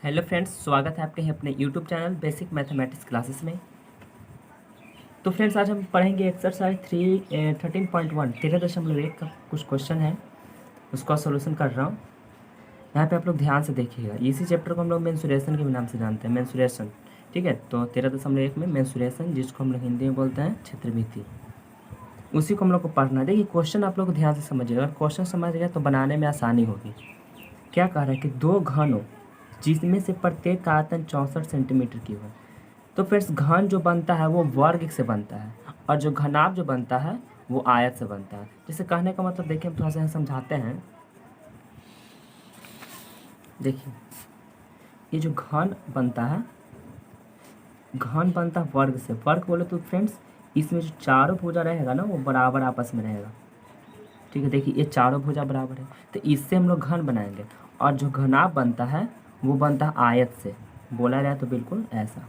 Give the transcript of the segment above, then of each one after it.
Hello friends, स्वागत है आपके अपने YouTube channel basic mathematics classes में। तो फ्रेंड्स, आज हम पढ़ेंगे एक्सरसाइज 13.1 13.1 का कुछ क्वेश्चन है, उसका सॉल्यूशन कर रहा हूँ। यहाँ पे आप लोग ध्यान से देखिएगा। इसी चैप्टर को हम लोग मेंसुरेशन के नाम से जानते हैं, मेंसुरेशन। ठीक है, तो 13.1 में मेंसुरेशन, जिसको हम लोग हिंदी में बोलते हैं क्षेत्रभित्ति, उसी को हम लोग को पढ़ना है। देखिए क्वेश्चन आप लोग ध्यान से समझिएगा। अगर क्वेश्चन समझ गए तो बनाने में आसानी होगी। क्या कह रहा है कि दो घनों जिसमें से प्रत्येक का आयतन 64 सेंटीमीटर की हो। तो फिर घन जो बनता है वो वर्ग से बनता है, और जो घनाभ जो बनता है वो आयत से बनता है। जैसे कहने का मतलब देखिए, हम थोड़ा सा समझाते हैं। देखिए, ये जो घन बनता है वर्ग से। वर्ग बोले तो फ्रेंड्स, इसमें जो चारों भुजा रहेगा ना वो बराबर आपस में रहेगा। ठीक है, देखिए ये चारों भुजा बराबर है, तो इससे हम लोग घन बनाएंगे। और जो घनाभ बनता है वो बनता है आयत से। बोला जाए तो बिल्कुल ऐसा।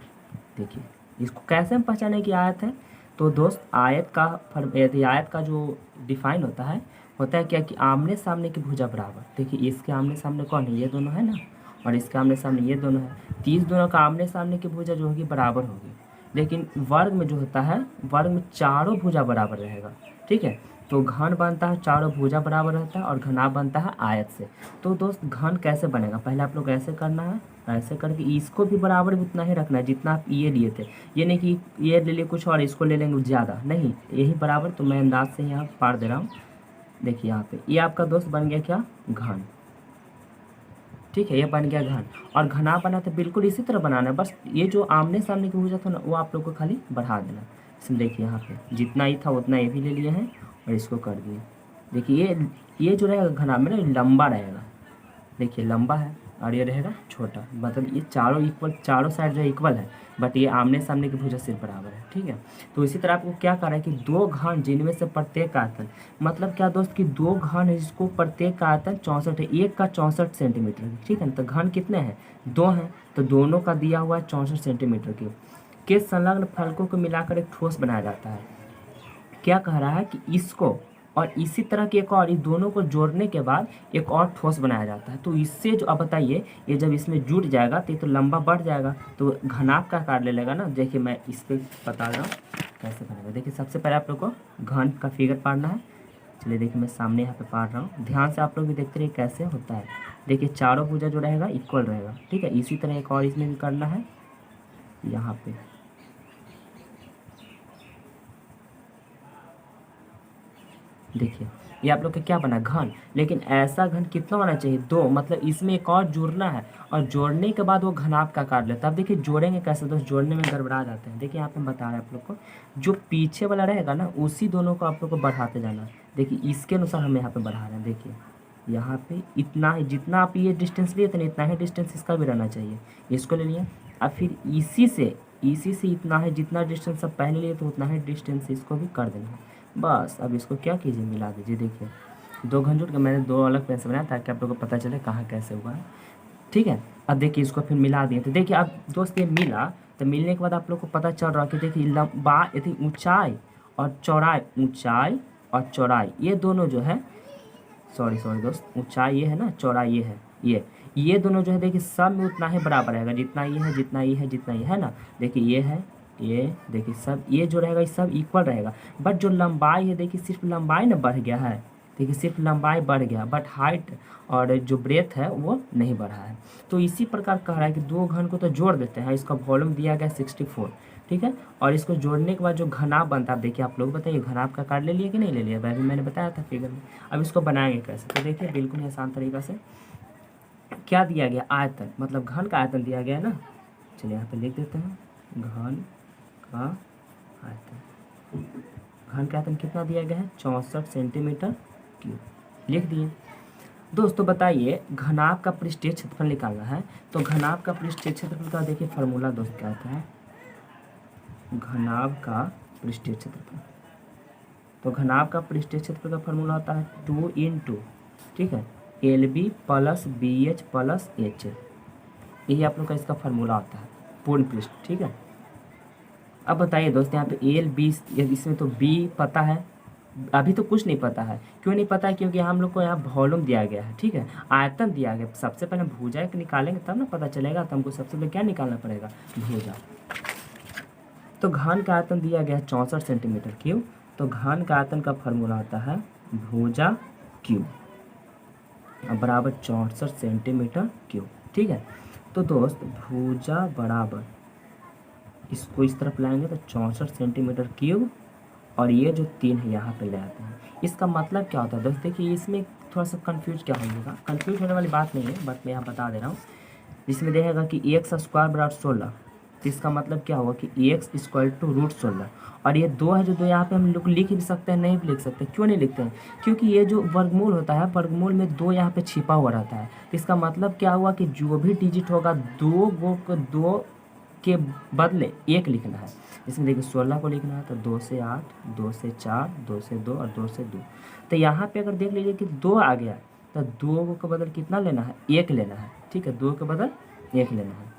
देखिए इसको कैसे हम पहचाने की आयत है। तो दोस्त, आयत का यदि आयत का जो डिफाइन होता है क्या कि आमने सामने की भुजा बराबर। देखिए इसके आमने सामने कौन है, ये दोनों है ना, और इसके आमने सामने ये दोनों है। तो इस दोनों का आमने सामने की भुजा जो होगी बराबर होगी। लेकिन वर्ग में जो होता है, वर्ग में चारों भुजा बराबर रहेगा। ठीक है, तो घन बनता है चारों भुजा बराबर रहता है, और घनाभ बनता है आयत से। तो दोस्त, घन कैसे बनेगा, पहले आप लोग ऐसे करना है। ऐसे करके इसको भी बराबर उतना ही रखना है जितना आप ये लिए थे। ये नहीं कि ये ले लिए कुछ और इसको ले लेंगे ज़्यादा, नहीं, यही बराबर। तो मैं अंदाज से यहाँ पार दे रहा हूँ। देखिए यहाँ पे ये आपका दोस्त बन गया क्या, घन। ठीक है, ये बन गया घन। और घना बना तो बिल्कुल इसी तरह बनाना है, बस ये जो आमने सामने की भुजा था ना वो आप लोग को खाली बढ़ा देना। इसमें देखिए यहाँ पे जितना ही था उतना ये भी ले लिए हैं और इसको कर दिए। देखिए ये जो रहेगा घना में ना, लंबा रहेगा। देखिए लंबा है, और ये रहेगा छोटा। मतलब ये चारों इक्वल, चारों साइड जो है इक्वल है, बट ये आमने सामने की भुजा सिर्फ बराबर है। ठीक है, तो इसी तरह आपको क्या कर रहा है कि दो घन जिनमें से प्रत्येक का आयतन, मतलब क्या दोस्त कि दो घन है जिसको प्रत्येक का आयतन 64 है, एक का 64 सेंटीमीटर है। ठीक है, तो घन कितने हैं, दो हैं, तो दोनों का दिया हुआ है 64 सेंटीमीटर के संलग्न फलकों को मिलाकर एक ठोस बनाया जाता है। क्या कह रहा है कि इसको और इसी तरह के एक और, इस दोनों को जोड़ने के बाद एक और ठोस बनाया जाता है। तो इससे जो, अब बताइए, ये जब इसमें जुड़ जाएगा तो ये तो लंबा बढ़ जाएगा, तो घनाभ का आकार ले लेगा ना। देखिए मैं इस पर बता रहा हूँ कैसे बनेगा। देखिए सबसे पहले आप लोग को घन का फिगर पाड़ना है। चलिए देखिए मैं सामने यहाँ पे पाड़ रहा हूँ, ध्यान से आप लोग भी देखते रहिए कैसे होता है। देखिए चारों भुजा जो रहेगा इक्वल रहेगा। ठीक है, इसी तरह एक और इसमें भी करना है यहाँ पे। देखिए ये आप लोग का क्या बना, घन। लेकिन ऐसा घन कितना होना चाहिए, दो, मतलब इसमें एक और जोड़ना है, और जोड़ने के बाद वो घनाभ का आकार लेता है। अब देखिए जोड़ेंगे कैसे दोस्त, जोड़ने में गड़बड़ा जाते हैं। देखिए यहाँ पे बता रहे हैं आप लोग को, जो पीछे वाला रहेगा ना उसी दोनों को आप लोग को बढ़ाते जाना है। देखिए इसके अनुसार हम यहाँ पे बढ़ा रहे हैं। देखिए यहाँ पे इतना ही, जितना आप ये डिस्टेंस लिए थे ना इतना ही डिस्टेंस इसका भी रहना चाहिए। इसको ले लिया, अब फिर इसी से इतना है, जितना डिस्टेंस आप पहले लिए तो उतना ही डिस्टेंस इसको भी कर देना है। बस अब इसको क्या कीजिए, मिला दीजिए। देखिए दो घन जुड़ के मैंने दो अलग पेन से बनाया ताकि आप लोग को पता चले कहाँ कैसे हुआ है। ठीक है, अब देखिए इसको फिर मिला दिए। तो देखिए अब दोस्त ये मिला, तो मिलने के बाद आप लोग को पता चल रहा है कि देखिए लंबा, यदि ऊंचाई और चौड़ाई, ऊंचाई और चौड़ाई ये दोनों जो है, सॉरी दोस्त, ऊंचाई ये है ना, चौड़ाई ये है, ये दोनों जो है देखिए सब में उतना ही बराबर रहेगा, जितना ये है जितना ये है जितना ये है ना। देखिए ये है, ये देखिए सब ये जो रहेगा ये सब इक्वल रहेगा। बट जो लंबाई है, देखिए सिर्फ लंबाई ना बढ़ गया है। देखिए सिर्फ लंबाई बढ़ गया, बट हाइट और जो ब्रेथ है वो नहीं बढ़ा है। तो इसी प्रकार कह रहा है कि दो घन को तो जोड़ देते हैं, इसका वॉल्यूम दिया गया 64। ठीक है, और इसको जोड़ने के बाद जो घनाभ बनता है, देखिए आप लोग बताइए घनाभ का कार्ड ले लिया कि नहीं ले लिया, अभी मैंने बताया था फिगर में। अब इसको बनाएंगे कैसे, तो देखिए बिल्कुल ही आसान तरीका से। क्या दिया गया, आयतन, मतलब घन का आयतन दिया गया है ना। चलिए यहाँ पे लिख देते हैं, घन का आयतन। घन का आयतन कितना दिया गया है, 64 सेंटीमीटर क्यूब, लिख दिए। दोस्तों बताइए, घनाभ का पृष्ठीय क्षेत्रफल निकालना है। तो घनाभ का पृष्ठीय क्षेत्रफल का देखिए फार्मूला दोस्त क्या होता है, घनाभ का पृष्ठीय क्षेत्रफल। तो घनाभ का पृष्ठीय क्षेत्रफल का फार्मूला होता है 2 × ठीक है, LB plus BH plus HL। यही आप लोग का इसका फार्मूला होता है, पूर्ण पृष्ठ। ठीक है, अब बताइए दोस्त, यहाँ पे LB, इसमें तो B पता है, अभी तो कुछ नहीं पता है। क्यों नहीं पता है? क्योंकि हम लोग को यहाँ वॉल्यूम दिया गया है, ठीक है, आयतन दिया गया। सबसे पहले भुजा एक निकालेंगे तब ना पता चलेगा। तो हमको सबसे पहले क्या निकालना पड़ेगा? भुजा। तो घन का आयतन दिया गया है 64 सेंटीमीटर क्यूब। तो घन का आयतन का फॉर्मूला होता है भुजा क्यूब बराबर 64 सेंटीमीटर क्यूब, ठीक है। तो दोस्त भुजा बराबर, इसको इस तरफ लाएंगे तो 64 सेंटीमीटर क्यूब, और ये जो 3 है यहाँ पे ले आते हैं। इसका मतलब क्या होता है दोस्त? देखिए इसमें थोड़ा सा कंफ्यूज क्या होगा, कंफ्यूज होने वाली बात नहीं है, बट मैं यहाँ बता दे रहा हूँ। जिसमें देखेगा कि एक्स स्क्वायर बराबर 16, तो इसका मतलब क्या होगा कि एक्स इक्वल टू रूट 16। और ये 2 है जो 2 यहाँ पे हम लोग लिख भी सकते हैं, नहीं भी लिख सकते। क्यों नहीं लिखते हैं? क्योंकि ये जो वर्गमूल होता है, वर्गमूल में 2 यहाँ पे छिपा हुआ रहता है। तो इसका मतलब क्या हुआ कि जो भी डिजिट होगा 2 के बदले 1 लिखना है। इसमें देखिए 16 को लिखना है तो 2 से 8, 2 से 4, 2 से 2 और 2 से 2। तो यहाँ पे अगर देख लीजिए कि 2 आ गया तो 2 के बदल कितना लेना है? 1 लेना है, ठीक है। 2 के बदल 1 लेना है।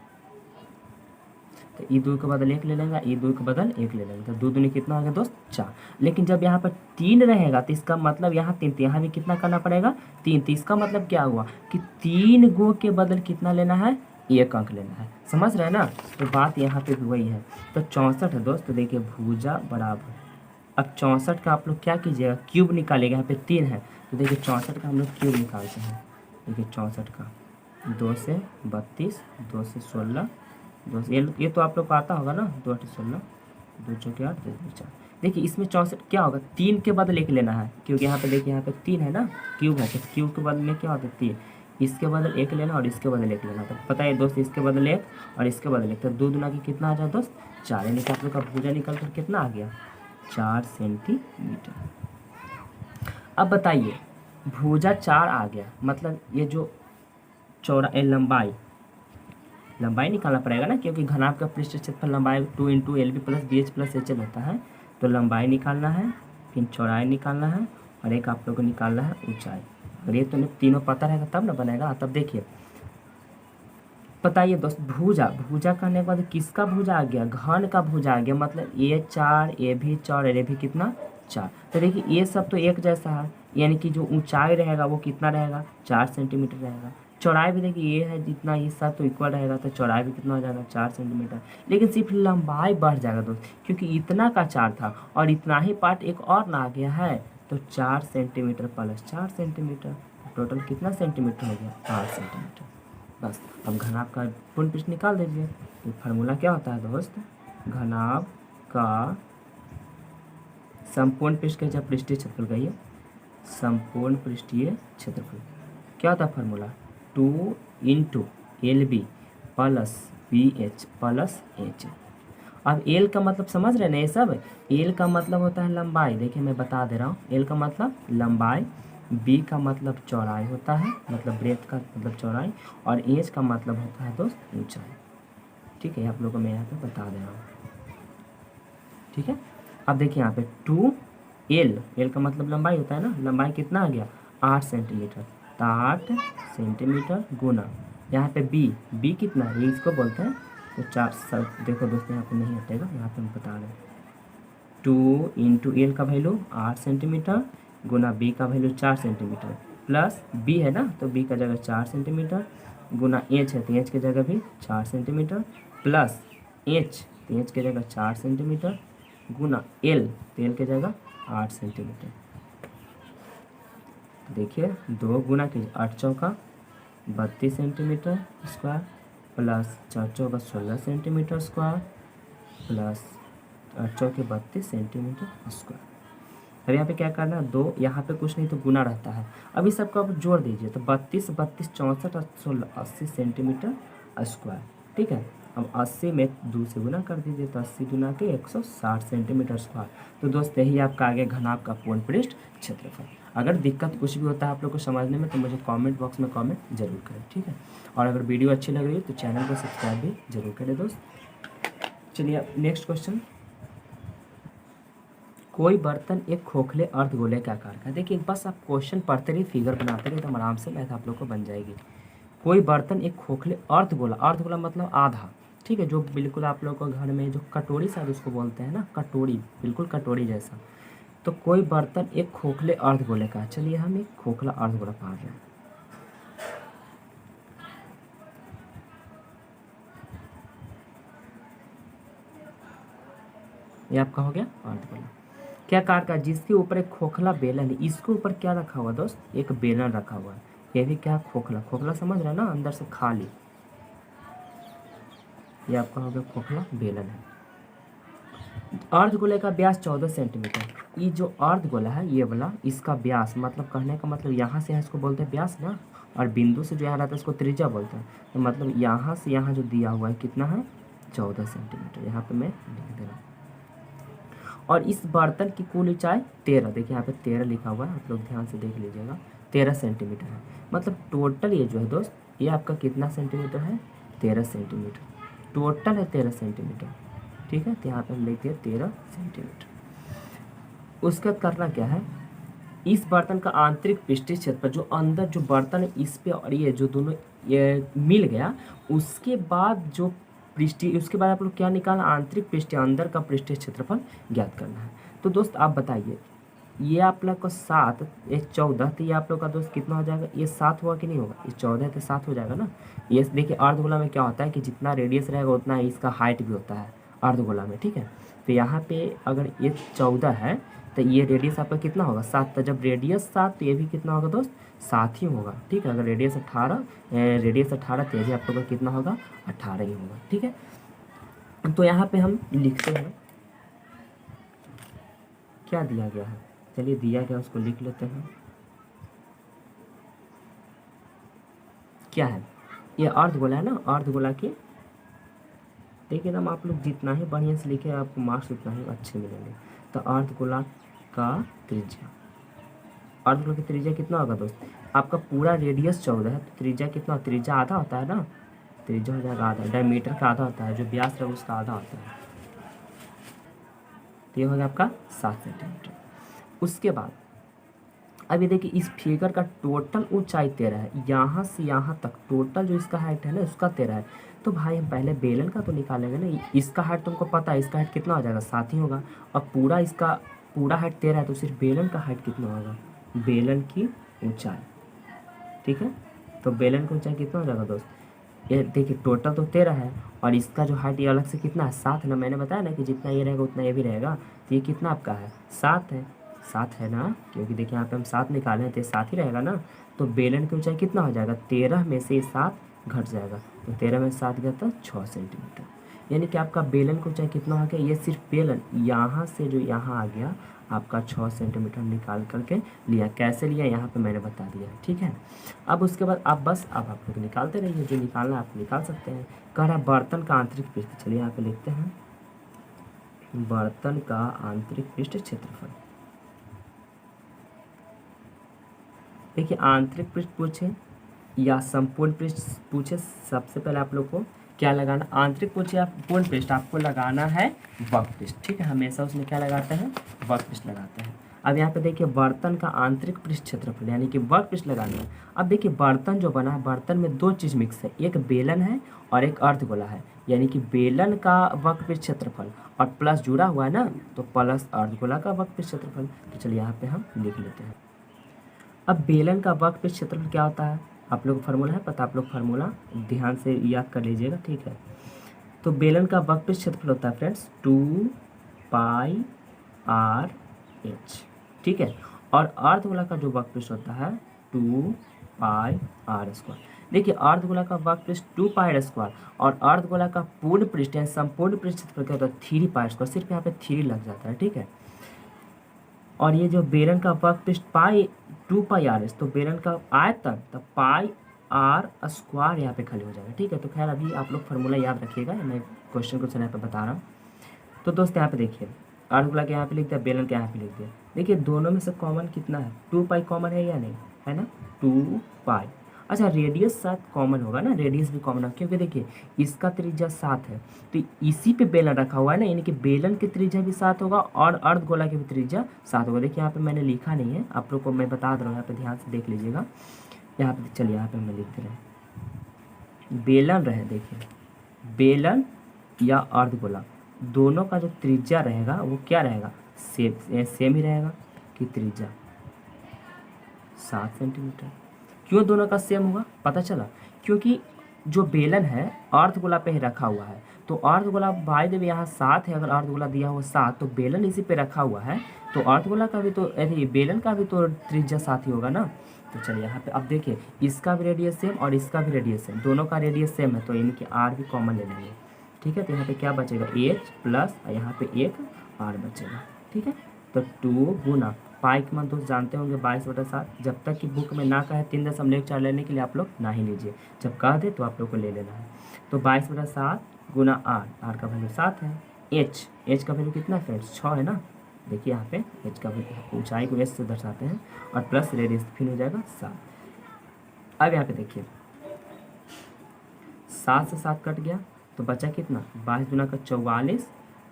तो ये 2 के बदल 1 ले लेंगे, ये 2 के बदल 1 ले लेंगे। तो 2 दूनी कितना आ गया दोस्त? 4। लेकिन जब यहाँ पर 3 रहेगा तो इसका मतलब यहाँ 3, तो यहाँ भी कितना करना पड़ेगा? 3। तो इसका मतलब क्या हुआ कि 3 गो के बदल कितना लेना है? 1 अंक लेना है। समझ रहे हैं ना? तो बात यहाँ पे भी वही है। तो 64 है दोस्त। तो देखिए भुजा बराबर, अब 64 का आप लोग क्या कीजिएगा? क्यूब निकालिएगा। यहाँ पे 3 है तो देखिए 64 का हम लोग क्यूब निकालते हैं। देखिए 64 का 2 से 32, 2 से 16, 2 से ये तो आप लोग को आता होगा ना, 2 8 16, 2 चौके 8, 2 4। देखिए इसमें 64 क्या होगा? 3 के बदले 1 लेना है, क्योंकि यहाँ पे देखिए यहाँ पे 3 है ना, क्यूब है। तो क्यूब के बदले में क्या होता है? 3। इसके बदल 1 लेना और इसके बदल 1 लेना। तो पता है दोस्त, इसके बदल 1 और इसके बदल 1, तो 2 दूना की कितना आ जाए दोस्त? 4। यानी कि आप लोग का भुजा निकल कर कितना आ गया? 4 सेंटीमीटर। अब बताइए भुजा 4 आ गया, मतलब ये जो लंबाई निकालना पड़ेगा ना, क्योंकि घनाभ का पृष्ठ क्षेत्रफल लंबाई 2 × LB + BH + HL होता है। तो लंबाई निकालना है, फिर चौड़ाई निकालना है, और एक आप लोग को निकालना है ऊंचाई। अगर ये तो तीनों पता रहेगा तब ना बनेगा। तब देखिए बताइए दोस्त, भुजा करने के बाद किसका भुजा आ गया? घन का भुजा आ गया। मतलब ये 4, ये भी 4 और ये भी कितना? 4। तो देखिए ये सब तो एक जैसा है, यानी कि जो ऊंचाई रहेगा वो कितना रहेगा? 4 सेंटीमीटर रहेगा। चौड़ाई भी देखिए ये है जितना, हिस्सा तो इक्वल रहेगा, तो चौड़ाई भी कितना हो जाएगा? 4 सेंटीमीटर। लेकिन सिर्फ लंबाई बढ़ जाएगा दोस्त, क्योंकि इतना का 4 था और इतना ही पार्ट एक और ना आ गया है। तो 4 सेंटीमीटर प्लस 4 सेंटीमीटर, टोटल कितना सेंटीमीटर हो गया? 8 सेंटीमीटर। बस अब घनाभ का पूर्ण पृष्ठ निकाल दीजिए। तो फार्मूला क्या होता है दोस्त? घनाभ का संपूर्ण पृष्ठ का जब पृष्ठीय क्षेत्रफल कहिए, संपूर्ण पृष्ठीय क्षेत्रफल क्या होता है फार्मूला? 2 × LB + BH + HL। अब L का मतलब समझ रहे हैं ना ये सब? L का मतलब होता है लंबाई। देखिए मैं बता दे रहा हूँ, L का मतलब लंबाई, B का मतलब चौड़ाई होता है, मतलब ब्रेथ का मतलब चौड़ाई, और H का मतलब होता है दोस्त ऊंचाई। ठीक है, आप लोगों को मैं यहाँ पे बता दे रहा हूँ। ठीक है, अब देखिए यहाँ पे 2L का मतलब लंबाई होता है ना, लंबाई कितना आ गया? 8 सेंटीमीटर। तो 8 सेंटीमीटर गुना यहाँ पे B कितना है? ये इसको बोलते हैं तो 4। देखो दोस्तों यहाँ पे नहीं हटेगा, यहाँ पे हम बता रहे हैं। 2 × L का वैल्यू 8 सेंटीमीटर गुना B का वैल्यू 4 सेंटीमीटर, प्लस B है ना, तो B का जगह 4 सेंटीमीटर, गुना H है तो H की जगह भी 4 सेंटीमीटर, प्लस H तो H की जगह 4 सेंटीमीटर, गुना L तो L की जगह 8 सेंटीमीटर। देखिए 2 गुना कीजिए, 8 चौका 32 सेंटीमीटर स्क्वायर, प्लस 4 चौका 16 सेंटीमीटर स्क्वायर, प्लस 8 चौके 32 सेंटीमीटर स्क्वायर। अब यहाँ पे क्या करना है? 2 यहाँ पे कुछ नहीं तो गुना रहता है। अभी सबको आप जोड़ दीजिए तो 32 32 64 और 16 80 सेंटीमीटर स्क्वायर। ठीक है, अब 80 में 2 से गुना कर दीजिए तो 80 गुना के 160 सेंटीमीटर स्क्वायर। तो दोस्त यही आपका आगे घनाभ का पूर्ण पृष्ठ क्षेत्रफल। अगर दिक्कत कुछ भी होता है आप लोग को समझने में तो मुझे कमेंट बॉक्स में कमेंट जरूर करें। ठीक है, और अगर वीडियो अच्छी लग रही है तो चैनल को सब्सक्राइब भी जरूर करें दोस्त। चलिए नेक्स्ट क्वेश्चन, कोई बर्तन एक खोखले अर्धगोले के आकार का। देखिए बस आप क्वेश्चन पढ़ते रहिए, फिगर बनाते रहिए, तो आराम से मैथ आप लोग को बन जाएगी। कोई बर्तन एक खोखले अर्धगोला मतलब आधा, ठीक है, जो बिल्कुल आप लोग को घर में जो कटोरी शायद उसको बोलते हैं ना, कटोरी, बिल्कुल कटोरी जैसा। तो कोई बर्तन एक खोखले अर्धगोले का है। चलिए हम एक खोखला अर्धगोला पा रहे हैं। ये आपका हो गया अर्धगोला। क्या कार का, जिसके ऊपर एक खोखला बेलन है, इसके ऊपर क्या रखा हुआ दोस्त, एक बेलन रखा हुआ है। ये भी क्या, खोखला, खोखला समझ रहे हैं ना, अंदर से खाली। ये आपका हो गया खोखला बेलन है। अर्धगोले का व्यास 14 सेंटीमीटर। ये जो अर्धगोला है ये वाला, इसका व्यास मतलब कहने का मतलब यहाँ से इसको बोलते हैं व्यास ना, और बिंदु से जो यहाँ रहता है इसको त्रिज्या बोलते हैं। तो मतलब यहाँ से यहाँ जो दिया हुआ है कितना है, 14 सेंटीमीटर। यहाँ पे मैं लिख दे रहा हूँ। और इस बर्तन की कुल ऊंचाई 13, देखिए यहाँ पे 13 लिखा हुआ है, आप लोग ध्यान से देख लीजिएगा, 13 सेंटीमीटर है। मतलब टोटल ये जो है दोस्त, ये आपका कितना सेंटीमीटर है, 13 सेंटीमीटर। टोटल है 13 सेंटीमीटर, ठीक है। तो यहाँ पे हम लिखते हैं 13 सेंटीमीटर। उसके बाद करना क्या है, इस बर्तन का आंतरिक पृष्ठीय क्षेत्र जो अंदर जो बर्तन है इस पे और ये जो दोनों ये मिल गया, उसके बाद जो पृष्ठीय, उसके बाद आप लोग क्या निकालना, आंतरिक पृष्ठीय, अंदर का पृष्ठीय क्षेत्रफल ज्ञात करना है। तो दोस्त आप बताइए, ये आप लोग का 7, ये 14, तो ये आप लोग का दोस्त कितना हो जाएगा, ये 7 हुआ कि नहीं होगा, ये 14 तो 7 हो जाएगा ना। ये देखिए अर्धगोला में क्या होता है कि जितना रेडियस रहेगा उतना इसका हाइट भी होता है अर्धगोला में, ठीक है। तो यहाँ पे अगर ये 14 है तो ये रेडियस आपका कितना होगा, 7। तो जब रेडियस 7 तो ये भी कितना होगा दोस्त, 7 ही होगा, ठीक है। अगर रेडियस 18 तो ये भी आप लोग का कितना होगा, 18 ही होगा, ठीक है। तो यहाँ पे हम लिखते हैं क्या दिया गया है, चलिए दिया गया उसको लिख लेते हैं। क्या है, ये अर्धगोला है ना, अर्धगोला की देखिए ना, आप लोग जितना ही बढ़िया से लिखे आपको मार्क्स उतना ही अच्छे मिलेंगे। तो अर्धगोला का त्रिज्या, अर्धगोला की त्रिज्या कितना होगा दोस्त, आपका पूरा रेडियस 14 है, तो त्रिज्या कितना, त्रिज्या आधा होता है ना, त्रिज्या हो जाएगा आधा, डायमीटर का आधा होता है, जो व्यास है उसका आधा होता है। तो ये हो गया आपका 7 सेंटीमीटर। उसके बाद अभी देखिए इस फिगर का टोटल ऊंचाई 13 है, यहाँ से यहाँ तक टोटल जो इसका हाइट है ना उसका 13 है। तो भाई हम पहले बेलन का तो निकालेंगे ना, इसका हाइट तुमको पता है, इसका हाइट कितना हो जाएगा, 7 ही होगा। और पूरा इसका पूरा हाइट 13 है, तो सिर्फ बेलन का हाइट कितना होगा, बेलन की ऊंचाई, ठीक है। तो बेलन की ऊंचाई कितना हो जाएगा दोस्त, ये देखिए टोटल तो 13 है, और इसका जो हाइट ये अलग से कितना है, 7 है ना। मैंने बताया ना कि जितना ये रहेगा उतना ये भी रहेगा, तो ये कितना आपका है, 7 है, 7 है ना, क्योंकि देखिए यहाँ पे हम 7 निकाले हैं तो 7 ही रहेगा ना। तो बेलन की ऊंचाई कितना हो जाएगा, 13 में से 7 घट जाएगा, तो 13 में 7 गया तो 6 सेंटीमीटर। यानी कि आपका बेलन की ऊंचाई कितना हो गया, ये सिर्फ बेलन यहाँ से जो यहाँ आ गया आपका 6 सेंटीमीटर निकाल करके लिया। कैसे लिया यहाँ पे मैंने बता दिया, ठीक है। अब उसके बाद अब आप लोग निकालते रहिए, जो निकालना आप निकाल सकते हैं। कह रहा बर्तन का आंतरिक पृष्ठ, चलिए यहाँ पे लिखते हैं बर्तन का आंतरिक पृष्ठ क्षेत्रफल। देखिए आंतरिक पृष्ठ पूछे या संपूर्ण पृष्ठ पूछे, सबसे पहले आप लोग को क्या लगाना, आंतरिक पूछे या पूर्ण पृष्ठ, आपको लगाना है वक्रपृष्ठ, ठीक है। हमेशा उसमें क्या लगाते हैं, वक्रपृष्ठ लगाते हैं। अब यहाँ पे देखिए बर्तन का आंतरिक पृष्ठ क्षेत्रफल यानी कि वक्रपृष्ठ लगाना है। अब देखिए बर्तन जो बना है, बर्तन में 2 चीज़ मिक्स है, एक बेलन है और एक अर्धगोला है, यानी कि बेलन का वक्रपृष्ठ क्षेत्रफल और प्लस जुड़ा हुआ है ना, तो प्लस अर्धगोला का वक्रपृष्ठ क्षेत्रफल। तो चलिए यहाँ पे हम लिख लेते हैं। अब बेलन का वक्रपृष्ठ क्षेत्रफल क्या होता है, आप लोग को फार्मूला है पता, आप लोग फार्मूला ध्यान से याद कर लीजिएगा, ठीक है। तो बेलन का वक्रपृष्ठ क्षेत्रफल होता है फ्रेंड्स 2 पाई आर एच, ठीक है। और अर्धगोला का जो वक्रपृष्ठ होता है 2 पाई आर स्क्वायर। देखिए अर्धगोला का वक्रपृष्ठ 2 पाई आर स्क्वायर और अर्धगोला का पूर्ण पृष्ठ या संपूर्ण पृष्ठ क्षेत्रफल क्या होता है 3 पाई स्क्वायर, सिर्फ यहाँ पे 3 लग जाता है, ठीक है। और ये जो बेलन का वक्रपृष्ठ पाई 2 पाई आर एस, तो बेलन का आयतन तो पाई आर स्क्वायर यहाँ पे खाली हो जाएगा, ठीक है। तो खैर अभी आप लोग फार्मूला याद रखिएगा, मैं क्वेश्चन को समय पर बता रहा हूँ। तो दोस्त यहाँ पे देखिए अर्धगोला के यहाँ पे लिख दिया, बेलन के यहाँ पे लिख दिया। देखिए दोनों में से कॉमन कितना है, 2 पाई कॉमन है या नहीं, है ना, 2 पाई। अच्छा रेडियस 7 कॉमन होगा ना, रेडियस भी कॉमन होगा, क्योंकि देखिए इसका त्रिज्या 7 है, तो इसी पे बेलन रखा हुआ है ना, यानी कि बेलन की त्रिज्या भी 7 होगा और अर्धगोला की भी त्रिज्या 7 होगा। देखिए यहाँ पे मैंने लिखा नहीं है, आप लोग को मैं बता दे रहा हूँ, यहाँ पे ध्यान से देख लीजिएगा। यहाँ पे चलिए यहाँ पे मैं लिख दे रहा हूँ, बेलन रहे, देखिए बेलन या अर्धगोला दोनों का जो त्रिज्या रहेगा वो क्या रहेगा, सेम ही रहेगा कि त्रिज्या 7 सेंटीमीटर। क्यों दोनों का सेम होगा पता चला, क्योंकि जो बेलन है अर्धगोला पे ही रखा हुआ है, तो अर्धगोला बाय द वे यहाँ 7 है, अगर अर्धगोला दिया हुआ 7 तो बेलन इसी पे रखा हुआ है, तो अर्धगोला का भी तो बेलन का भी तो त्रिज्या 7 ही होगा ना। तो चलिए यहाँ पे अब देखिए इसका भी रेडियस सेम और इसका भी रेडियस सेम, दोनों का रेडियस सेम है, तो इनके आर भी कॉमन ले लेंगे। ठीक है, तो यहाँ पे क्या बचेगा एच प्लस यहाँ पे एक आर बचेगा। ठीक है, तो 2 गुना पाई के मान दोस्त जानते होंगे 22/7। जब तक कि बुक में ना कहे 3.4 लेने के लिए आप लोग ना ही लीजिए, जब कह दे तो आप लोग को ले लेना है। तो 22/7 गुना आर का वैल्यू 7 है। एच का वैल्यू कितना फ्रेंड्स 6 है ना। देखिए यहाँ पे एच का ऊंचाई को एच से दर्शाते हैं और प्लस रेडियस फिर हो जाएगा 7। अब यहाँ पे देखिए 7 से 7 कट गया तो बचा कितना 22 गुना का 44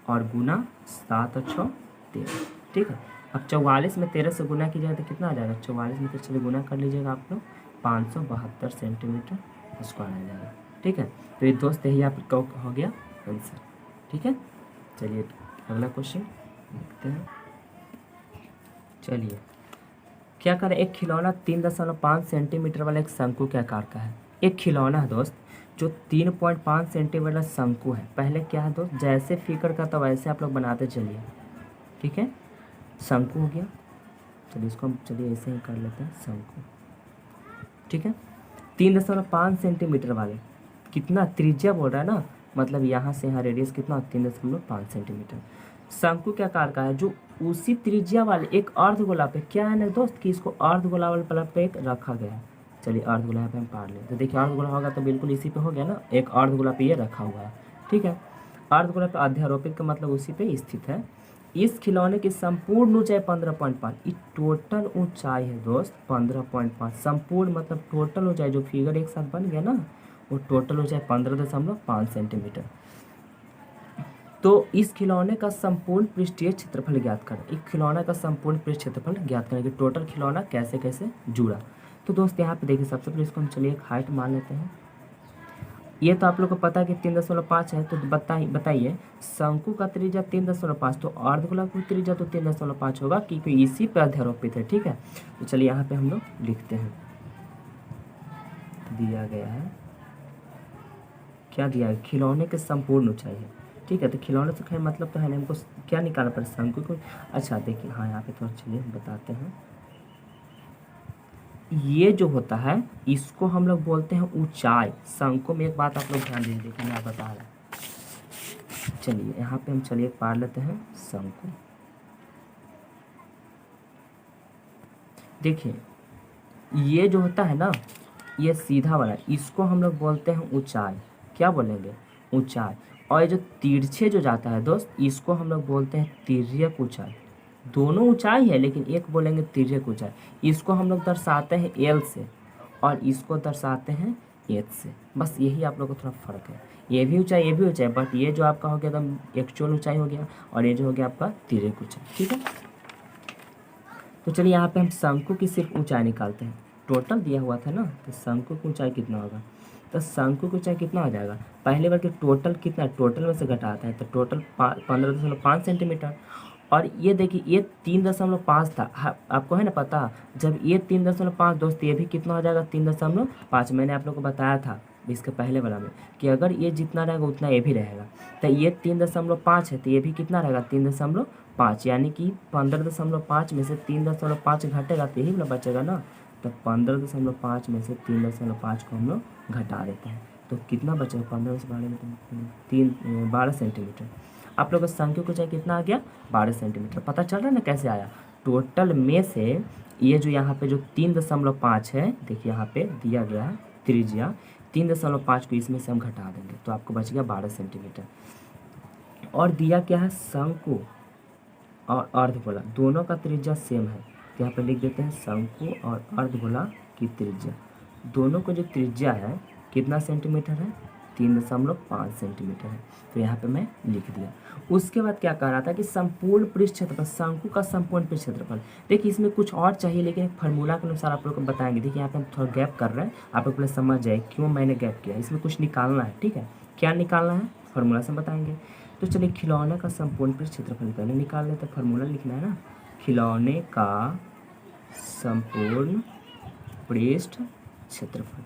और गुना 7 और 6 13। ठीक है, अब 44 में 13 से गुना कीजिएगा तो कितना आ जाएगा, 44 में तो चलिए गुना कर लीजिएगा आप लोग 572 सेंटीमीटर स्क्वायर आ जाएगा। ठीक है, तो ये दोस्त यही आपका हो गया आंसर। ठीक है, चलिए अगला क्वेश्चन देखते हैं। चलिए क्या करें, एक खिलौना 3.5 सेंटीमीटर वाला एक शंकु के आकार का है। एक खिलौना है दोस्त जो 3.5 सेंटीमीटर वाला शंकु है। पहले क्या है दोस्त, जैसे फिगर का तो वैसे आप लोग बनाते चलिए। ठीक है, शंकु हो गया, चलिए इसको हम चलिए ऐसे ही कर लेते हैं शंकु। ठीक है, 3.5 सेंटीमीटर वाले कितना त्रिज्या बोल रहा है ना, मतलब यहाँ से यहाँ रेडियस कितना 3.5 सेंटीमीटर शंकु के आकार का है, जो उसी त्रिज्या वाले एक अर्धगोला पे क्या है ना दोस्त कि इसको अर्धगोला वाले पलट पे एक रखा गया है। चलिए अर्धगोला यहाँ पे हम पार लें, तो देखिए अर्धगोला होगा तो बिल्कुल इसी पे हो गया ना, एक अर्धगोला पे ये रखा हुआ है। ठीक है, अर्धगोला पे अध्यारोपित का मतलब उसी पे स्थित है। इस खिलौने की संपूर्ण ऊंचाई 15.5, ये टोटल ऊंचाई है दोस्त 15.5। संपूर्ण मतलब टोटल ऊंचाई, जो फिगर एक साथ बन गया ना वो टोटल ऊंचाई 15.5 सेंटीमीटर। तो इस खिलौने का संपूर्ण पृष्ठीय क्षेत्रफल ज्ञात करें। एक खिलौना का संपूर्ण पृष्ठ क्षेत्रफल ज्ञात करें कि टोटल खिलौना कैसे कैसे जुड़ा। तो दोस्त यहाँ पे देखिए सबसे पहले इसको हम चलिए एक हाइट मान लेते हैं। ये तो आप लोग को पता है कि 3.5 है, तो बताइए शंकु का त्रिज्या 3.5, तो अर्धगोला की त्रिज्या तो 3.5 होगा क्योंकि इसी पर अध्यारोपित है। ठीक है, तो चलिए यहाँ पे हम लोग लिखते हैं, दिया गया है क्या दिया है, खिलौने के संपूर्ण ऊंचाई है। ठीक है, तो खिलौने से खैर मतलब तो है ना, हमको क्या निकालना पड़ेगा शंकु को। अच्छा देखिए हाँ यहाँ पे थोड़ा चलिए बताते हैं। ये जो होता है इसको हम लोग बोलते हैं ऊंचाई। शंकु में एक बात आप लोग ध्यान दीजिए, देखिए मैं बता रहा। चलिए यहाँ पे हम चलिए पार लेते हैं शंकु। देखिए ये जो होता है ना ये सीधा वाला, इसको हम लोग बोलते हैं ऊंचाई। क्या बोलेंगे, ऊंचाई। और ये जो तिरछे जो जाता है दोस्त इसको हम लोग बोलते हैं तिर्यक ऊंचाई। दोनों ऊंचाई है लेकिन एक बोलेंगे तिर्यक ऊंचाई। इसको हम लोग दर्शाते हैं एल से और इसको दर्शाते हैं एच से। बस यही आप लोग को थोड़ा फर्क है, ये भी ऊंचाई ये भी ऊंचाई, बट ये जो आपका हो गया एकदम एक्चुअल ऊंचाई हो गया और ये जो हो गया आपका तिर्यक ऊंचाई। ठीक है, तो चलिए यहाँ पे हम शंकु की सिर्फ ऊंचाई निकालते हैं। टोटल दिया हुआ था ना, तो शंकु की ऊंचाई कितना होगा, तो शंकु की ऊंचाई कितना हो जाएगा, पहले बार के टोटल कितना, टोटल में से घटाता है तो टोटल 15.5 सेंटीमीटर। और ये देखिए ये 3.5 था, आपको है ना पता, जब ये 3.5 दोस्त ये भी कितना हो जाएगा 3.5। मैंने आप लोग को बताया था इसके पहले वाला में कि अगर ये जितना रहेगा उतना ये भी रहेगा। तो ये 3.5 है तो ये भी कितना रहेगा 3.5, यानी कि 15.5 में से 3.5 घटेगा तो यही वाला बचेगा ना। तो 15.5 में से 3.5 को हम लोग घटा देते हैं तो कितना बचेगा 15 से 12 सेंटीमीटर। आप लोग का शंकु की ऊंचाई कितना आ गया 12 सेंटीमीटर। पता चल रहा है ना कैसे आया, टोटल में से ये जो यहाँ पे जो 3.5 है, देखिए यहाँ पे दिया गया है त्रिज्या 3.5 को इसमें से हम घटा देंगे तो आपको बच गया 12 सेंटीमीटर। और दिया क्या है शंकु और अर्धगोला दोनों का त्रिज्या सेम है, तो यहाँ पे लिख देते हैं शंकु और अर्धगोला की त्रिज्या, दोनों को जो त्रिज्या है कितना सेंटीमीटर है 3.5 सेंटीमीटर है। तो यहाँ पे मैं लिख दिया। उसके बाद क्या कह रहा था कि संपूर्ण पृष्ठ क्षेत्रफल, शंकु का संपूर्ण पृष्ठ क्षेत्रफल। देखिए इसमें कुछ और चाहिए लेकिन एक फार्मूला के अनुसार आप लोग को बताएंगे। देखिए यहाँ पे हम थोड़ा गैप कर रहे हैं, आप लोग पहले समझ जाए क्यों मैंने गैप किया, इसमें कुछ निकालना है। ठीक है, क्या निकालना है फार्मूला से बताएंगे। तो चलिए खिलौने का संपूर्ण पृष्ठ क्षेत्रफल पहले निकाल लेते, फार्मूला लिखना है ना, खिलौने का संपूर्ण पृष्ठ क्षेत्रफल।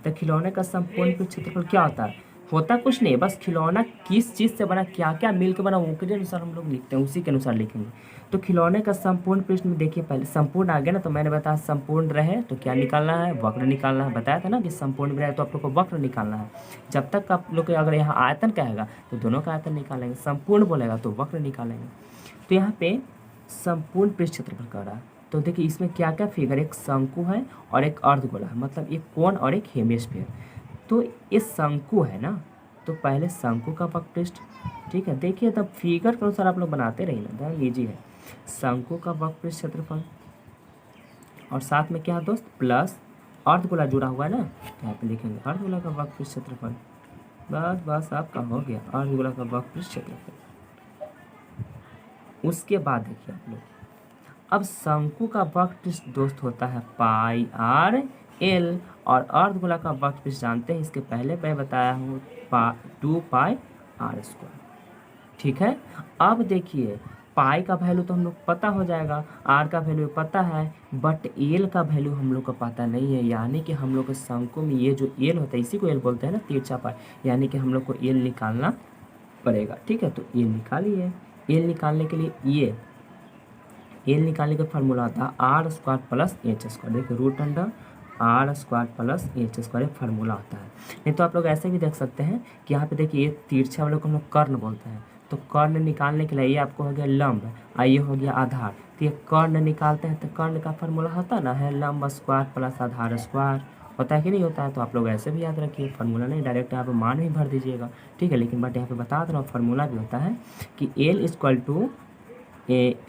तो खिलौने का संपूर्ण पृष्ठ क्षेत्रफल क्या होता है? होता कुछ नहीं, बस खिलौना किस चीज़ से बना, क्या क्या मिल के बना, उसके अनुसार हम लोग लिखते हैं, उसी के अनुसार लिखेंगे। तो खिलौने का संपूर्ण पृष्ठ में देखिए, पहले संपूर्ण आ गया ना, तो मैंने बताया संपूर्ण रहे तो क्या निकालना है, वक्र निकालना है। बताया था ना कि संपूर्ण रहे तो आप लोग को वक्र निकालना है। जब तक आप लोग अगर यहाँ आयतन कहेगा तो दोनों का आयतन निकालेंगे, संपूर्ण बोलेगा तो वक्र निकालेंगे। तो यहाँ पे संपूर्ण पृष्ठ क्षेत्रफल कर रहा है। तो देखिए इसमें क्या क्या फिगर, एक शंकु है और एक अर्धगोला है, मतलब एक कोण और एक हेमिस्फीयर। तो ये शंकु है ना, तो पहले शंकु का वक्रपृष्ठ, ठीक है। देखिए तब फिगर के अनुसार आप लोग बनाते रहिए ना, ध्यान लीजिए। शंकु का वक्रपृष्ठ क्षेत्रफल और साथ में क्या है दोस्त, प्लस अर्धगोला जुड़ा हुआ है ना, तो यहाँ पे लिखेंगे अर्धगोला का वक्रपृष्ठ क्षेत्रफल। बस बस आपका हो गया अर्धगोला का वक्रपृष्ठ क्षेत्रफल। उसके बाद देखिए आप लोग, अब शंकु का वक्रपृष्ठ दोस्त होता है पाई आर एल, और अर्धगोला का वक्रपृष्ठ जानते हैं, इसके पहले मैं बताया हूँ 2 पाई आर स्क्वायर, ठीक है। अब देखिए पाई का वैल्यू तो हम लोग पता हो जाएगा, आर का वैल्यू पता है, बट एल का वैल्यू हम लोग को पता नहीं है। यानी कि हम लोग के शंकु में ये जो एल होता है, इसी को एल बोलते हैं ना, तिरछा पाई, यानी कि हम लोग को एल निकालना पड़ेगा, ठीक है। तो एल निकालिए। एल निकालने के लिए एल निकालने का फार्मूला आता है R square plus H square. देखिए root under R square plus H square formula आता है। नहीं तो आप लोग ऐसे भी देख सकते हैं कि यहाँ पे देखिए ये तिरछा वाले को हम लोग कर्ण बोलते हैं, तो कर्ण निकालने के लिए ये आपको हो गया लंब, ये हो गया आधार। तो ये कर्ण निकालते हैं तो कर्ण का फार्मूला होता ना है लंब स्क्वायर प्लस आधार स्क्वायर, होता है कि नहीं होता है। तो आप लोग ऐसे भी याद रखिए, फार्मूला नहीं डायरेक्ट यहाँ पे मान ही भर दीजिएगा, ठीक है। लेकिन बट यहाँ पे बता दे रहा हूँ फार्मूला भी होता है कि L equal to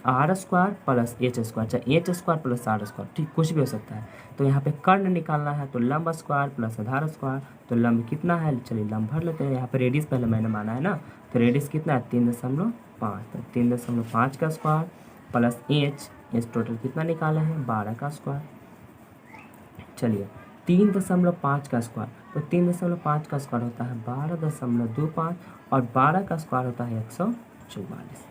R square plus H square, चाहे H square plus R square, ठीक, कुछ भी हो सकता है। तो यहाँ पे कर्ण निकालना है तो लंब स्क्वायर प्लस आधार स्क्वायर। तो लंब कितना है, चलिए लंब भर लेते हैं। यहाँ पे रेडियस पहले मैंने माना है ना, तो रेडियस कितना है 3.5, तो 3.5 का स्क्वायर प्लस एच टोटल कितना निकाला है 12 का स्क्वायर। चलिए 3.5 का स्क्वायर, तो 3.5 का स्क्वायर होता है 12.25, और 12 का स्क्वायर होता है 144,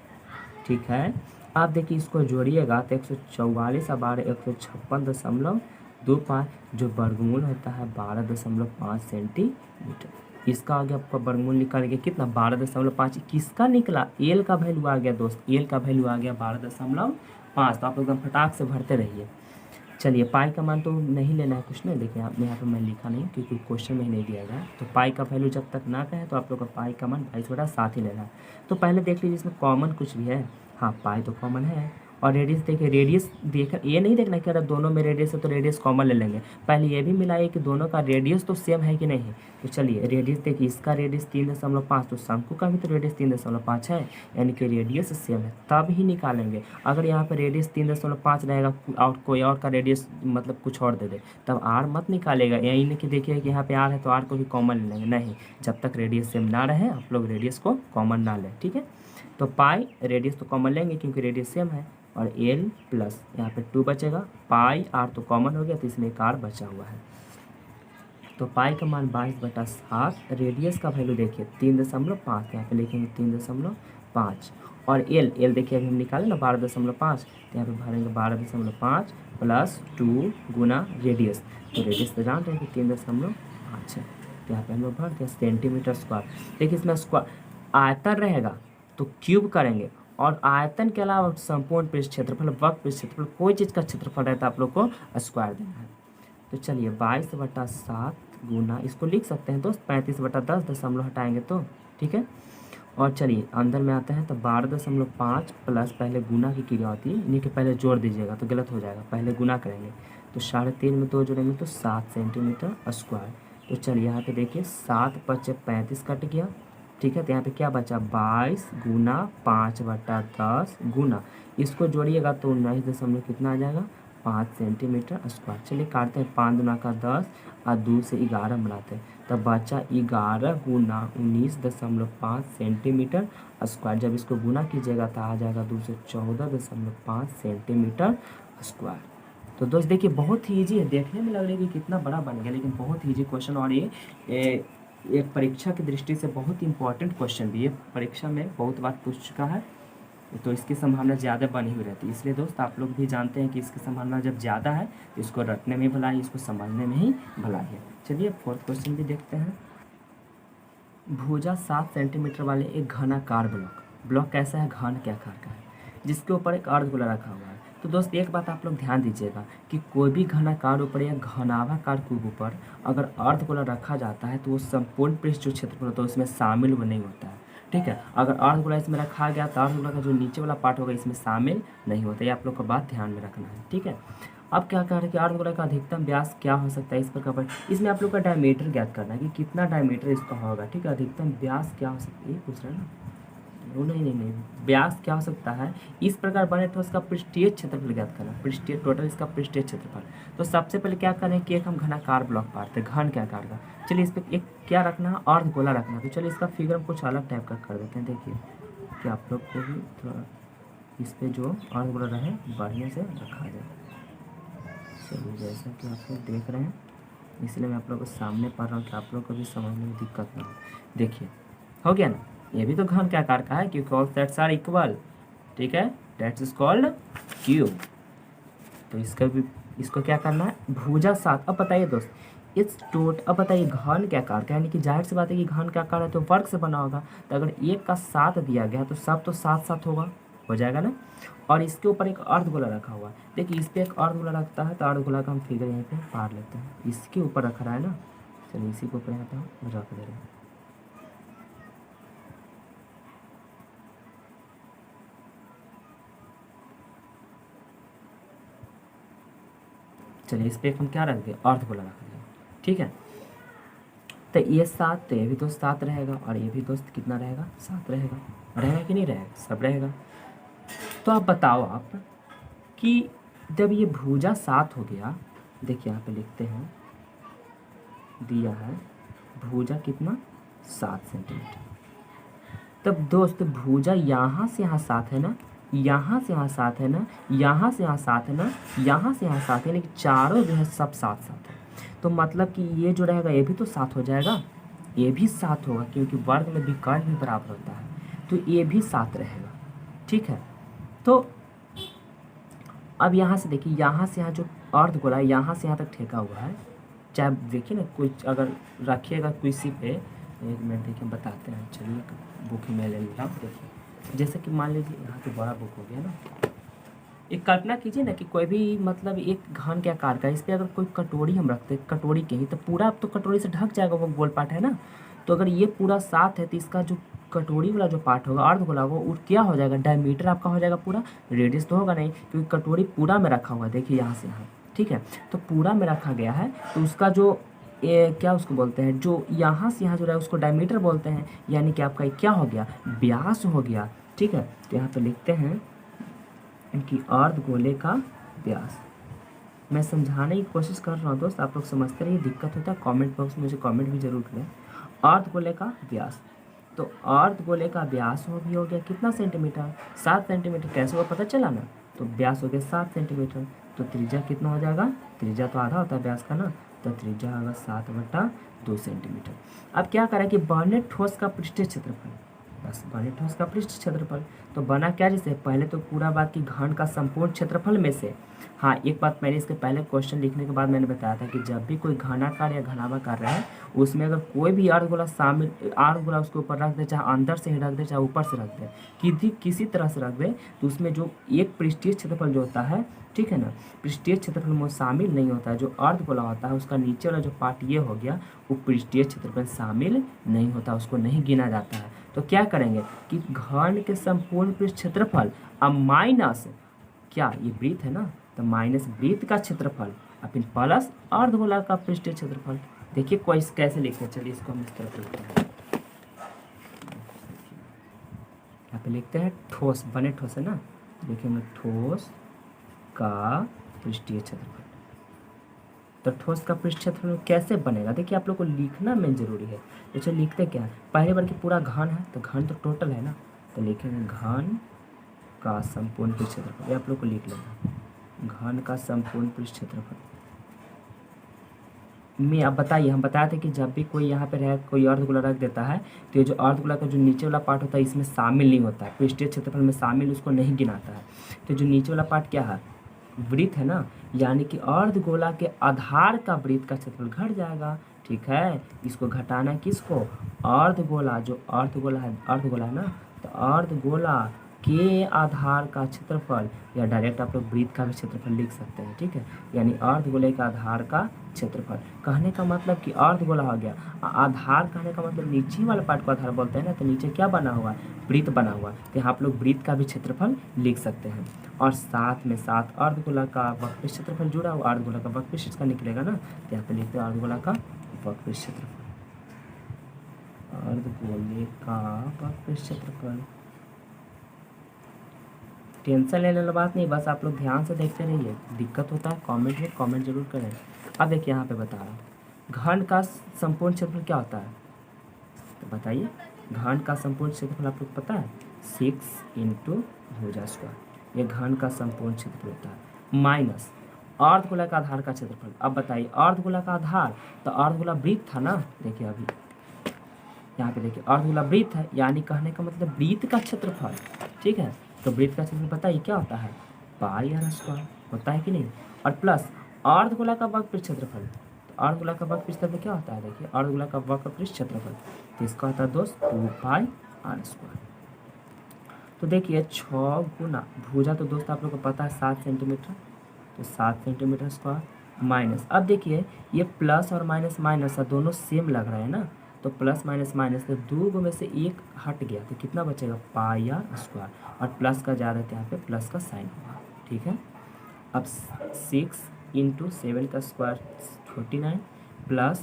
ठीक है। आप देखिए इसको जोड़िएगा तो 144 और 12 156.25, जो वर्गमूल होता है 12.5 सेंटीमीटर। इसका आगे आपका वर्गमूल निकालेंगे कितना 12.5, किसका निकला, एल का वैल्यू आ गया दोस्त, एल का वैल्यू आ गया 12.5। तो आप एकदम फटाक से भरते रहिए। चलिए पाई का मान तो नहीं लेना है, कुछ नहीं, देखिए आप यहाँ पे मैं लिखा नहीं क्योंकि क्वेश्चन में ही नहीं दिया गया। तो पाई का वैल्यू जब तक ना कहे तो आप लोग का पाई का मान 22/7 ही लेना है। तो पहले देख लीजिए इसमें कॉमन कुछ भी है, हाँ पाई तो कॉमन है। और रेडियस देखिए, रेडियस देख ये नहीं देखना कि अगर दोनों में रेडियस है तो रेडियस कॉमन ले लेंगे, पहले ये भी मिलाइए कि दोनों का रेडियस तो सेम है कि नहीं। तो चलिए रेडियस देखिए, इसका रेडियस 3.5, तो शंकु का भी तो रेडियस 3.5 है, यानी कि रेडियस सेम है, तब ही निकालेंगे। अगर यहाँ पर रेडियस 3.5 रहेगा और कोई और का रेडियस मतलब कुछ और दे दे, तब आर मत निकालेगा। यही नहीं कि देखिए कि यहाँ पे आर है तो आर को भी कॉमन ले लेंगे, नहीं, जब तक रेडियस सेम ना रहे आप लोग रेडियस को कॉमन ना लें, ठीक है। तो पाई रेडियस तो कॉमन लेंगे क्योंकि रेडियस सेम है, और एल प्लस यहाँ पे 2 बचेगा, पाई आर तो कॉमन हो गया तो इसमें एक आर बचा हुआ है। तो पाई का मान 22/7, रेडियस का वैल्यू देखिए 3.5, यहाँ पे लिखेंगे 3.5, और एल देखिए अभी हम निकाले ना 12.5, तो यहाँ पे भरेंगे 12.5 प्लस 2 गुना रेडियस, तो रेडियस तो जानते हैं कि 3.5 है, तो यहाँ पे हम लोग भर दिया सेंटीमीटर स्क्वायर। देखिए इसमें स्क्वायर आयतन रहेगा तो क्यूब करेंगे, और आयतन के अलावा संपूर्ण पृष्ठ क्षेत्रफल, वक्र पृष्ठ क्षेत्रफल, कोई चीज़ का क्षेत्रफल रहता है आप लोग को स्क्वायर देना है। तो चलिए 22/7 गुना, इसको लिख सकते हैं दोस्त 35/10, दशमलव हटाएंगे तो, ठीक है। और चलिए अंदर में आते हैं तो 12.5 प्लस पहले गुना की क्रिया होती है, इन्हीं के पहले जोड़ दीजिएगा तो गलत हो जाएगा, पहले गुना करेंगे। तो 3.5 में 2 जोड़ेंगे तो 7 सेंटीमीटर स्क्वायर। तो चलिए यहाँ पे देखिए 7 × 5 = 35 कट गया, ठीक है। तो यहाँ पे क्या बचा 22 गुना 5/10 गुना, इसको जोड़िएगा तो 19 कितना आ जाएगा 5 सेंटीमीटर स्क्वायर। चलिए काटते हैं, 5 दूना का 10 और 2 से 11 बनाते हैं, तब बचा 11 गुना 19.5 सेंटीमीटर स्क्वायर। जब इसको गुना कीजिएगा तो आ जाएगा 214.5 सेंटीमीटर स्क्वायर। तो दोस्त देखिए बहुत ही ईजी है, देखने में लग रहा है कि कितना बड़ा बन गया, लेकिन बहुत ही ईजी क्वेश्चन। और ये एक परीक्षा की दृष्टि से बहुत इंपॉर्टेंट क्वेश्चन भी है, परीक्षा में बहुत बार पूछ चुका है, तो इसकी संभावना ज़्यादा बनी हुई रहती है। इसलिए दोस्त आप लोग भी जानते हैं कि इसकी संभावना जब ज़्यादा है तो इसको रटने में भलाई, इसको समझने में ही भलाई है। चलिए फोर्थ क्वेश्चन भी देखते हैं। भुजा 7 सेंटीमीटर वाले एक घनाकार ब्लॉक कैसा है, घन के आकार का है, जिसके ऊपर एक अर्धगोला रखा हुआ है। तो दोस्त एक बात आप लोग ध्यान दीजिएगा कि कोई भी घनाकार ऊपर या घनाभाकार क्यूब ऊपर अगर अर्धगोला रखा जाता है तो वो संपूर्ण पृष्ठ जो क्षेत्रफल होता है उसमें शामिल वो नहीं होता है। ठीक है, अगर अर्धगोला इसमें रखा गया तो अर्धगोला का जो नीचे वाला पार्ट होगा इसमें शामिल नहीं होता, ये आप लोग को बात ध्यान में रखना है। ठीक है, अब क्या कह रहे हैं कि अर्धगोला का अधिकतम व्यास क्या हो सकता है, इस पर कवर, इसमें आप लोग का डायमीटर ज्ञात करना है कि कितना डायमीटर इसका होगा। ठीक है, अधिकतम व्यास क्या हो सकता है, ये पूछ रहे हैं ना, नहीं, व्यास क्या हो सकता है, इस प्रकार बने तो उसका पृष्ठीय क्षेत्रफल ज्ञात करना, पृष्ठीय टोटल इसका पृष्ठीय क्षेत्रफल। तो सबसे पहले क्या करें कि एक हम घनाकार ब्लॉक पाते हैं, घन के आकार का। चलिए इस पर एक क्या रखना है, अर्धगोला रखना। तो चलिए इसका फिगर हम कुछ अलग टाइप का कर देते हैं। देखिए कि आप लोग को भी थोड़ा इस पर जो अर्धगोला रहे बढ़िया से रखा जाए। चलिए जैसा कि आप लोग देख रहे हैं, इसलिए मैं आप लोग को सामने पढ़ रहा हूँ कि आप लोग को भी समझने में दिक्कत ना हो। देखिए हो गया ना, ये भी तो घन के आकार का है क्योंकि ऑल सेट्स आर इक्वल। ठीक है, दैट्स इज कॉल्ड क्यूब। तो इसका भी, इसको क्या करना है, भुजा 7। अब बताइए दोस्त अब बताइए घन के आकार का, यानी कि जाहिर सी बात है कि घन का आकार है तो वर्ग से बना होगा। तो अगर 1 का 7 दिया गया तो सब तो 7 होगा, हो जाएगा ना। और इसके ऊपर एक अर्धगोला रखा हुआ है। देखिए इस पर एक अर्धगोला रखता है तो अर्धगोला का हम फिगर यहाँ पे पार लेते हैं, इसके ऊपर रख रहा है ना। चलिए इसी के ऊपर यहाँ पे हम रख दे रहे हैं। चलिए इस पर हम क्या रख दिए, अर्धगोला रख दिया। ठीक है, तो ये 7, तो ये भी दोस्त 7 रहेगा और ये भी दोस्त कितना रहेगा, 7 रहेगा। रहेगा कि नहीं रहेगा, सब रहेगा। तो आप बताओ आप कि जब ये भुजा 7 हो गया, देखिए यहाँ पे लिखते हैं, दिया है भुजा कितना, 7 सेंटीमीटर। तब दोस्त भुजा यहाँ से यहाँ 7 है ना, यहाँ से यहाँ 7 है ना, यहाँ से यहाँ 7 है ना, यहाँ से यहाँ 7 है, लेकिन चारों जो है सब 7 है। तो मतलब कि ये जो रहेगा ये भी तो 7 हो जाएगा, ये भी 7 होगा क्योंकि वर्ग में विकर्ण भी बराबर होता है, तो ये भी 7 रहेगा। ठीक है, तो अब यहाँ से देखिए, यहाँ से यहाँ जो अर्धगोला यहाँ से यहाँ तक ठेका हुआ है, चाहे देखिए ना कुछ अगर रखिएगा किसी पे, एक मिनट देखिए बताते हैं। चलिए बुक में ले लिया, देखिए जैसे कि मान लीजिए यहाँ पे बड़ा बुक हो गया ना, एक कल्पना कीजिए ना कि कोई भी मतलब एक घन के आकार का, इस पर अगर कोई कटोरी हम रखते हैं, कटोरी के ही, तो पूरा तो कटोरी से ढक जाएगा वो गोल पार्ट है ना। तो अगर ये पूरा 7 है तो इसका जो कटोरी वाला जो पार्ट होगा अर्धगोला, वो क्या हो जाएगा, डायमीटर आपका हो जाएगा पूरा, रेडियस तो होगा नहीं क्योंकि कटोरी पूरा में रखा हुआ है। देखिए यहाँ से यहाँ, ठीक है, तो पूरा में रखा गया है तो उसका जो क्या उसको बोलते हैं, जो यहाँ से यहाँ जो है उसको डायमीटर बोलते हैं, यानी कि आपका क्या हो गया, व्यास हो गया। ठीक है, तो यहाँ पे लिखते हैं कि अर्धगोले का व्यास। मैं समझाने की कोशिश कर रहा हूँ दोस्त, आप लोग समझते रहिए, दिक्कत होता है कमेंट बॉक्स में मुझे कमेंट भी जरूर करें। अर्धगोले का व्यास, तो अर्धगोले का व्यास हो गया कितना सेंटीमीटर, 7 सेंटीमीटर। कैसे हुआ पता चला ना, तो व्यास हो गया 7 सेंटीमीटर। तो त्रिज्या कितना हो जाएगा, त्रिज्या तो आधा होता है व्यास का ना, तो त्रिज्या होगा 7/2 सेंटीमीटर। अब क्या करें कि बने ठोस का पृष्ठीय क्षेत्रफल, बस बने ठोस का पृष्ठ क्षेत्रफल। तो बना क्या, जैसे पहले तो पूरा बात की घन का संपूर्ण क्षेत्रफल में से, हाँ एक बात मैंने इसके पहले क्वेश्चन लिखने के बाद मैंने बताया था कि जब भी कोई घनाकार या घनाभाकार रहे उसमें अगर कोई भी अर्धगोला शामिल, अर्धगोला उसके ऊपर रख दे, चाहे अंदर से ही रख दे चाहे ऊपर से रख दे, किसी तरह से रख दे, तो उसमें जो एक पृष्ठीय क्षेत्रफल जो होता है, ठीक है ना, पृष्ठीय क्षेत्रफल में शामिल नहीं होता है। जो अर्धगोला होता है उसका नीचे वाला जो पार्ट ये हो गया वो पृष्ठीय क्षेत्रफल शामिल नहीं होता, उसको नहीं गिना जाता है। तो क्या करेंगे कि घन के संपूर्ण पृष्ठ क्षेत्रफल अब माइनस क्या, ये वृत्त है ना, तो माइनस वृत्त का क्षेत्रफल अब प्लस अर्धगोला का पृष्ठीय क्षेत्रफल। देखिए कोई कैसे लिखते हैं, चलिए इसको हम इस तरह लिखते हैं, यहाँ पे लिखते हैं ठोस, बने ठोस है ना, देखिए हम ठोस का पृष्ठीय क्षेत्रफल। तो ठोस का पृष्ठ क्षेत्रफल कैसे बनेगा, देखिए आप लोग को लिखना में जरूरी है। तो चलिए लिखते क्या है, पहले बार कि पूरा घन है तो घन तो टोटल है ना, तो लिखेंगे घन का संपूर्ण पृष्ठ क्षेत्रफल, ये आप लोग को लिख लेना, घन का संपूर्ण पृष्ठ क्षेत्रफल। में अब बताइए, हम बताए थे कि जब भी कोई यहाँ पे रह कोई अर्धगोला रख देता है तो ये जो अर्धगोला का जो नीचे वाला पार्ट होता है इसमें शामिल नहीं होता है, पृष्ठीय क्षेत्रफल में शामिल उसको नहीं गिनाता है। तो जो नीचे वाला पार्ट क्या है, वृत्त है ना, यानी कि अर्धगोला के आधार का वृत्त का क्षेत्रफल घट जाएगा। ठीक है, इसको घटाना है किसको, अर्धगोला, जो अर्धगोला है ना, तो अर्धगोला के आधार का क्षेत्रफल, या डायरेक्ट आप लोग वृत्त का भी क्षेत्रफल लिख सकते हैं। ठीक है, यानी अर्धगोले का आधार का क्षेत्रफल, कहने का मतलब कि अर्धगोला हो गया, आधार कहने का मतलब नीचे वाले पार्ट को आधार बोलते हैं ना, तो नीचे क्या बना हुआ है, वृत्त बना हुआ है, तो यहाँ आप लोग वृत्त का भी क्षेत्रफल लिख सकते हैं। और साथ में साथ अर्धगोला का वक्रपृष्ठ क्षेत्रफल जुड़ा हुआ, अर्धगोला का वक्रपृष्ठ इसका निकलेगा ना, तो यहाँ पे लिखते हैं अर्धगोला का वक्रपृष्ठ क्षेत्रफल, अर्धगोले का वक्रपृष्ठ क्षेत्रफल। टेंशन लेने वाला बात नहीं, बस आप लोग ध्यान से देखते रहिए, दिक्कत होता है कमेंट में कमेंट जरूर करें। अब देखिए यहाँ पे बता रहा हूँ, घन का संपूर्ण क्षेत्रफल क्या होता है, तो बताइए, घन का संपूर्ण क्षेत्रफल आप लोग पता है 6 इंटू भुजा स्क्वायर, ये घन का संपूर्ण क्षेत्रफल होता है, माइनस अर्धगोला का आधार का क्षेत्रफल। अब बताइए अर्धगोला का आधार, तो अर्धगोला वृत्त था ना, देखिए अभी यहाँ पे देखिए अर्धगोला वृत्त है, यानी कहने का मतलब वृत्त का क्षेत्रफल। ठीक है, तो वृत्त का क्षेत्रफल बताइए क्या होता है, पाई आर स्क्वायर होता है कि नहीं, और प्लस अर्धगोला का वक्रपृष्ठ क्षेत्रफल, तो अर्धगोला का वक्रपृष्ठ क्षेत्रफल क्या होता है, देखिए अर्धगोला का वक्रपृष्ठ क्षेत्रफल, तो इसका होता है दोस्त 2 पाई आर स्क्वायर। तो देखिए 6 गुना भुजा, तो दोस्त आप लोग को पता है 7 सेंटीमीटर, तो 7 सेंटीमीटर स्क्वायर माइनस, अब देखिए ये प्लस और माइनस माइनस दोनों सेम लग रहा है ना, तो प्लस माइनस माइनस, तो 2 में से एक हट गया, तो कितना बचेगा, पाई आर स्क्वायर, और प्लस का जा रहा है यहाँ पे प्लस का साइन होगा। ठीक है, अब 6 इंटू 7 का स्क्वायर 49 प्लस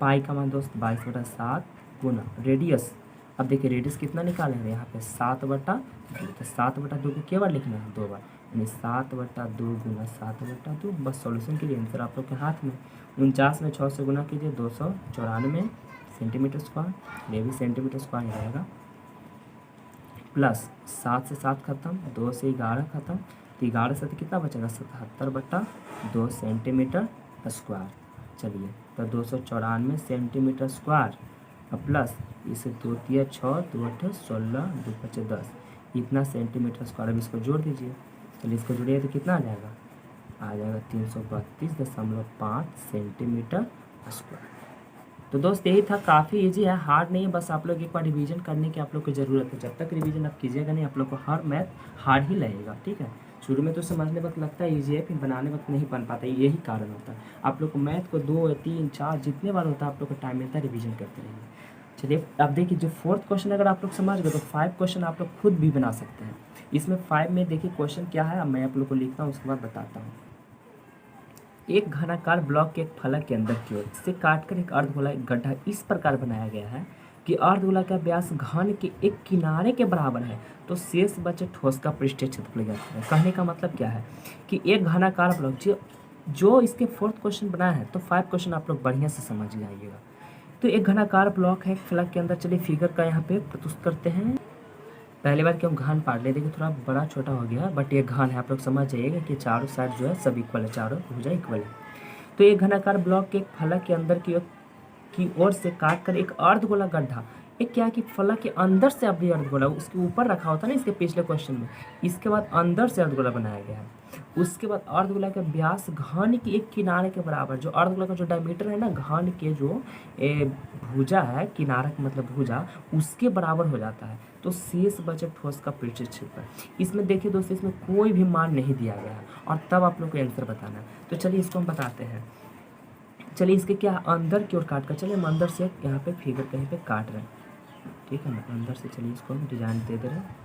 पाई का मान दोस्त 22/7 गुना रेडियस, अब देखिए रेडियस कितना निकाले हैं यहाँ पे 7/2, तो 7/2 को क्या बार लिखना है, 2 बार, यानी 7/2 गुना 7/2, बस सॉल्यूशन के लिए आंसर आप लोग के हाथ में। 49 में 6 से गुना कीजिए 294 सेंटीमीटर स्क्वायर, ये भी सेंटीमीटर स्क्वायर रहेगा, प्लस 7 से 7 खत्म, 2 से 11 खत्म, तो 11 से तो कितना बचेगा 77/2 सेंटीमीटर स्क्वायर। चलिए तो 294 सेंटीमीटर स्क्वायर, और प्लस इसे 2 तिया 6, 2 8 16, 2 5 10, इतना सेंटीमीटर स्क्वायर। अब इसको जोड़ दीजिए, चलिए इसको जोड़िए तो कितना आ जाएगा, 332.5 सेंटीमीटर स्क्वायर। तो दोस्त यही था, काफ़ी इजी है, हार्ड नहीं है, बस आप लोग एक बार रिवीजन करने की आप लोग को ज़रूरत है। जब तक रिवीजन आप कीजिएगा नहीं, आप लोग को हर मैथ हार्ड ही लगेगा। ठीक है, शुरू में तो समझने वक्त लगता है ईजी है, फिर बनाने वक्त नहीं बन पाता, यही कारण होता है। आप लोग को मैथ को 2 3 4 जितने बार होता है आप लोग को टाइम मिलता है, रिवीजन करते रहिए। चलिए अब देखिए, जो 4th क्वेश्चन अगर आप लोग समझ गए तो 5 क्वेश्चन आप लोग खुद भी बना सकते हैं। इसमें 5 में देखिए क्वेश्चन क्या है, अब मैं आप लोग को लिखता हूँ, उसके बाद बताता हूँ। एक घनाकार ब्लॉक के एक फलक के अंदर की ओर से काटकर एक अर्धगोला एक गड्ढा इस प्रकार बनाया गया है कि अर्धगोला का व्यास घन के एक किनारे के बराबर है, तो शेष बचे ठोस का पृष्ठीय क्षेत्रफल ज्ञात करें। कहने का मतलब क्या है कि एक घनाकार ब्लॉक जो इसके 4th क्वेश्चन बनाया है, तो 5 क्वेश्चन आप लोग बढ़िया से समझ जाइएगा। तो एक घनाकार ब्लॉक है एक फलक के अंदर, चलिए फिगर का यहाँ पे प्रस्तुत करते हैं। पहली बार क्यों घन पार्ट ले, देखिए थोड़ा बड़ा छोटा हो गया, बट ये घन है, आप लोग समझ जाइएगा कि चारों साइड जो है सब इक्वल है, चारों भुजा इक्वल है। तो एक घनाकार ब्लॉक के एक फलक के अंदर की ओर से काट कर एक अर्धगोला गड्ढा, एक क्या कि फलक के अंदर से अभी अर्धगोला उसके ऊपर रखा होता है ना इसके पिछले क्वेश्चन में, इसके बाद अंदर से अर्धगोला बनाया गया है। उसके बाद अर्धगोला का व्यास घन की एक किनारे के बराबर, जो अर्धगोला का जो डायमीटर है ना, घन के जो भुजा है, किनारा का मतलब भुजा, उसके बराबर हो जाता है, तो शेष बचे ठोस का पृष्ठीय क्षेत्रफल। इसमें देखिए दोस्तों, इसमें कोई भी मान नहीं दिया गया है, और तब आप लोग को आंसर बताना है। तो चलिए इसको हम बताते हैं। चलिए इसके क्या अंदर की ओर काट कर, चलिए हम अंदर से यहाँ पे फिगर कहीं पे काट रहे हैं, ठीक है ना, अंदर से चलिए इसको हम डिजाइन दे रहे हैं।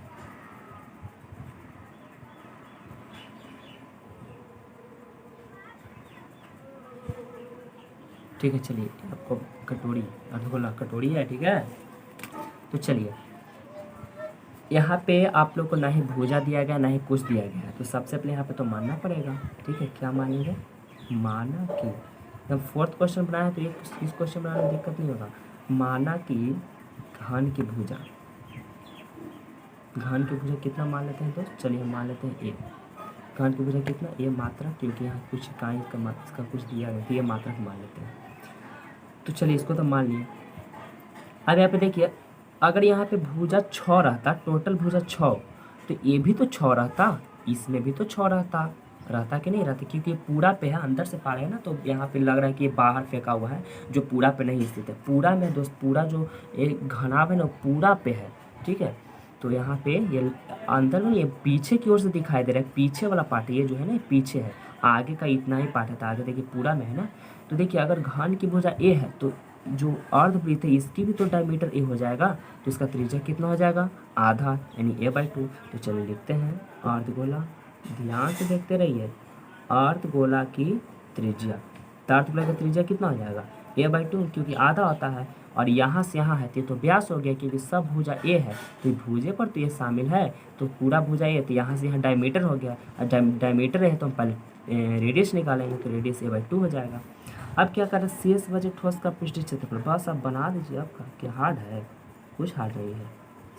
ठीक है, चलिए आपको कटोरी, अर्धगोला कटोरी है, ठीक है। तो चलिए यहाँ पे आप लोग को ना ही भुजा दिया गया ना ही कुछ दिया गया है, तो सबसे पहले यहाँ पे तो मानना पड़ेगा। ठीक है, क्या मानेंगे, माना कि जब 4th क्वेश्चन बनाया है तो ये इस क्वेश्चन बनाने में दिक्कत नहीं होगा। माना कि घन की भुजा, घन की भुजा कितना मान लेते हैं दोस्त, चलिए हम मान लेते हैं ए। घन की भुजा कितना, ए मात्रा, क्योंकि यहाँ कुछ इकाई इसका कुछ दिया है, तो ये मात्रा मान लेते हैं। तो चलिए इसको तो मान लिया। अब यहाँ पे देखिए, अगर यहाँ पे भुजा 6 रहता, टोटल भुजा 6, तो ये भी तो 6 रहता, इसमें भी तो 6 रहता कि नहीं रहता, क्योंकि पूरा पे है, अंदर से पा रहे हैं ना, तो यहाँ पे लग रहा है कि ये बाहर फेंका हुआ है, जो पूरा पे नहीं स्थित है। पूरा में दोस्त, पूरा जो एक घनाभ है ना, पूरा पे है, ठीक है। तो यहाँ पे ये अंदर में, ये पीछे की ओर से दिखाई दे रहा है, पीछे वाला पार्ट ये जो है ना, ये पीछे है, आगे का इतना ही पार्ट है, तो आगे देखिए पूरा में है ना। तो देखिए अगर घन की भुजा ए है, तो जो अर्धवृत्त है इसकी भी तो डायमीटर ए हो जाएगा, तो इसका त्रिज्या कितना हो जाएगा, आधा, यानी a/2। तो चलिए लिखते हैं अर्धगोला, ध्यान से देखते रहिए, अर्धगोला की त्रिज्या, तो अर्धगोला का त्रिज्या कितना हो जाएगा, a/2, क्योंकि आधा होता है, और यहाँ से यहाँ है तो व्यास हो गया, क्योंकि सब भुजा ए है, तो भुजे पर तो ये शामिल है, तो पूरा भुजा ए, तो यहाँ से यहाँ डायमीटर हो गया, और डायमीटर है तो हम पहले रेडियस निकालेंगे, तो रेडियस a/2 हो जाएगा। अब क्या करें, शेष बचे ठोस का पृष्ठीय क्षेत्रफल, बस आप बना दीजिए, आपका क्या हार्ड है, कुछ हार्ड नहीं है।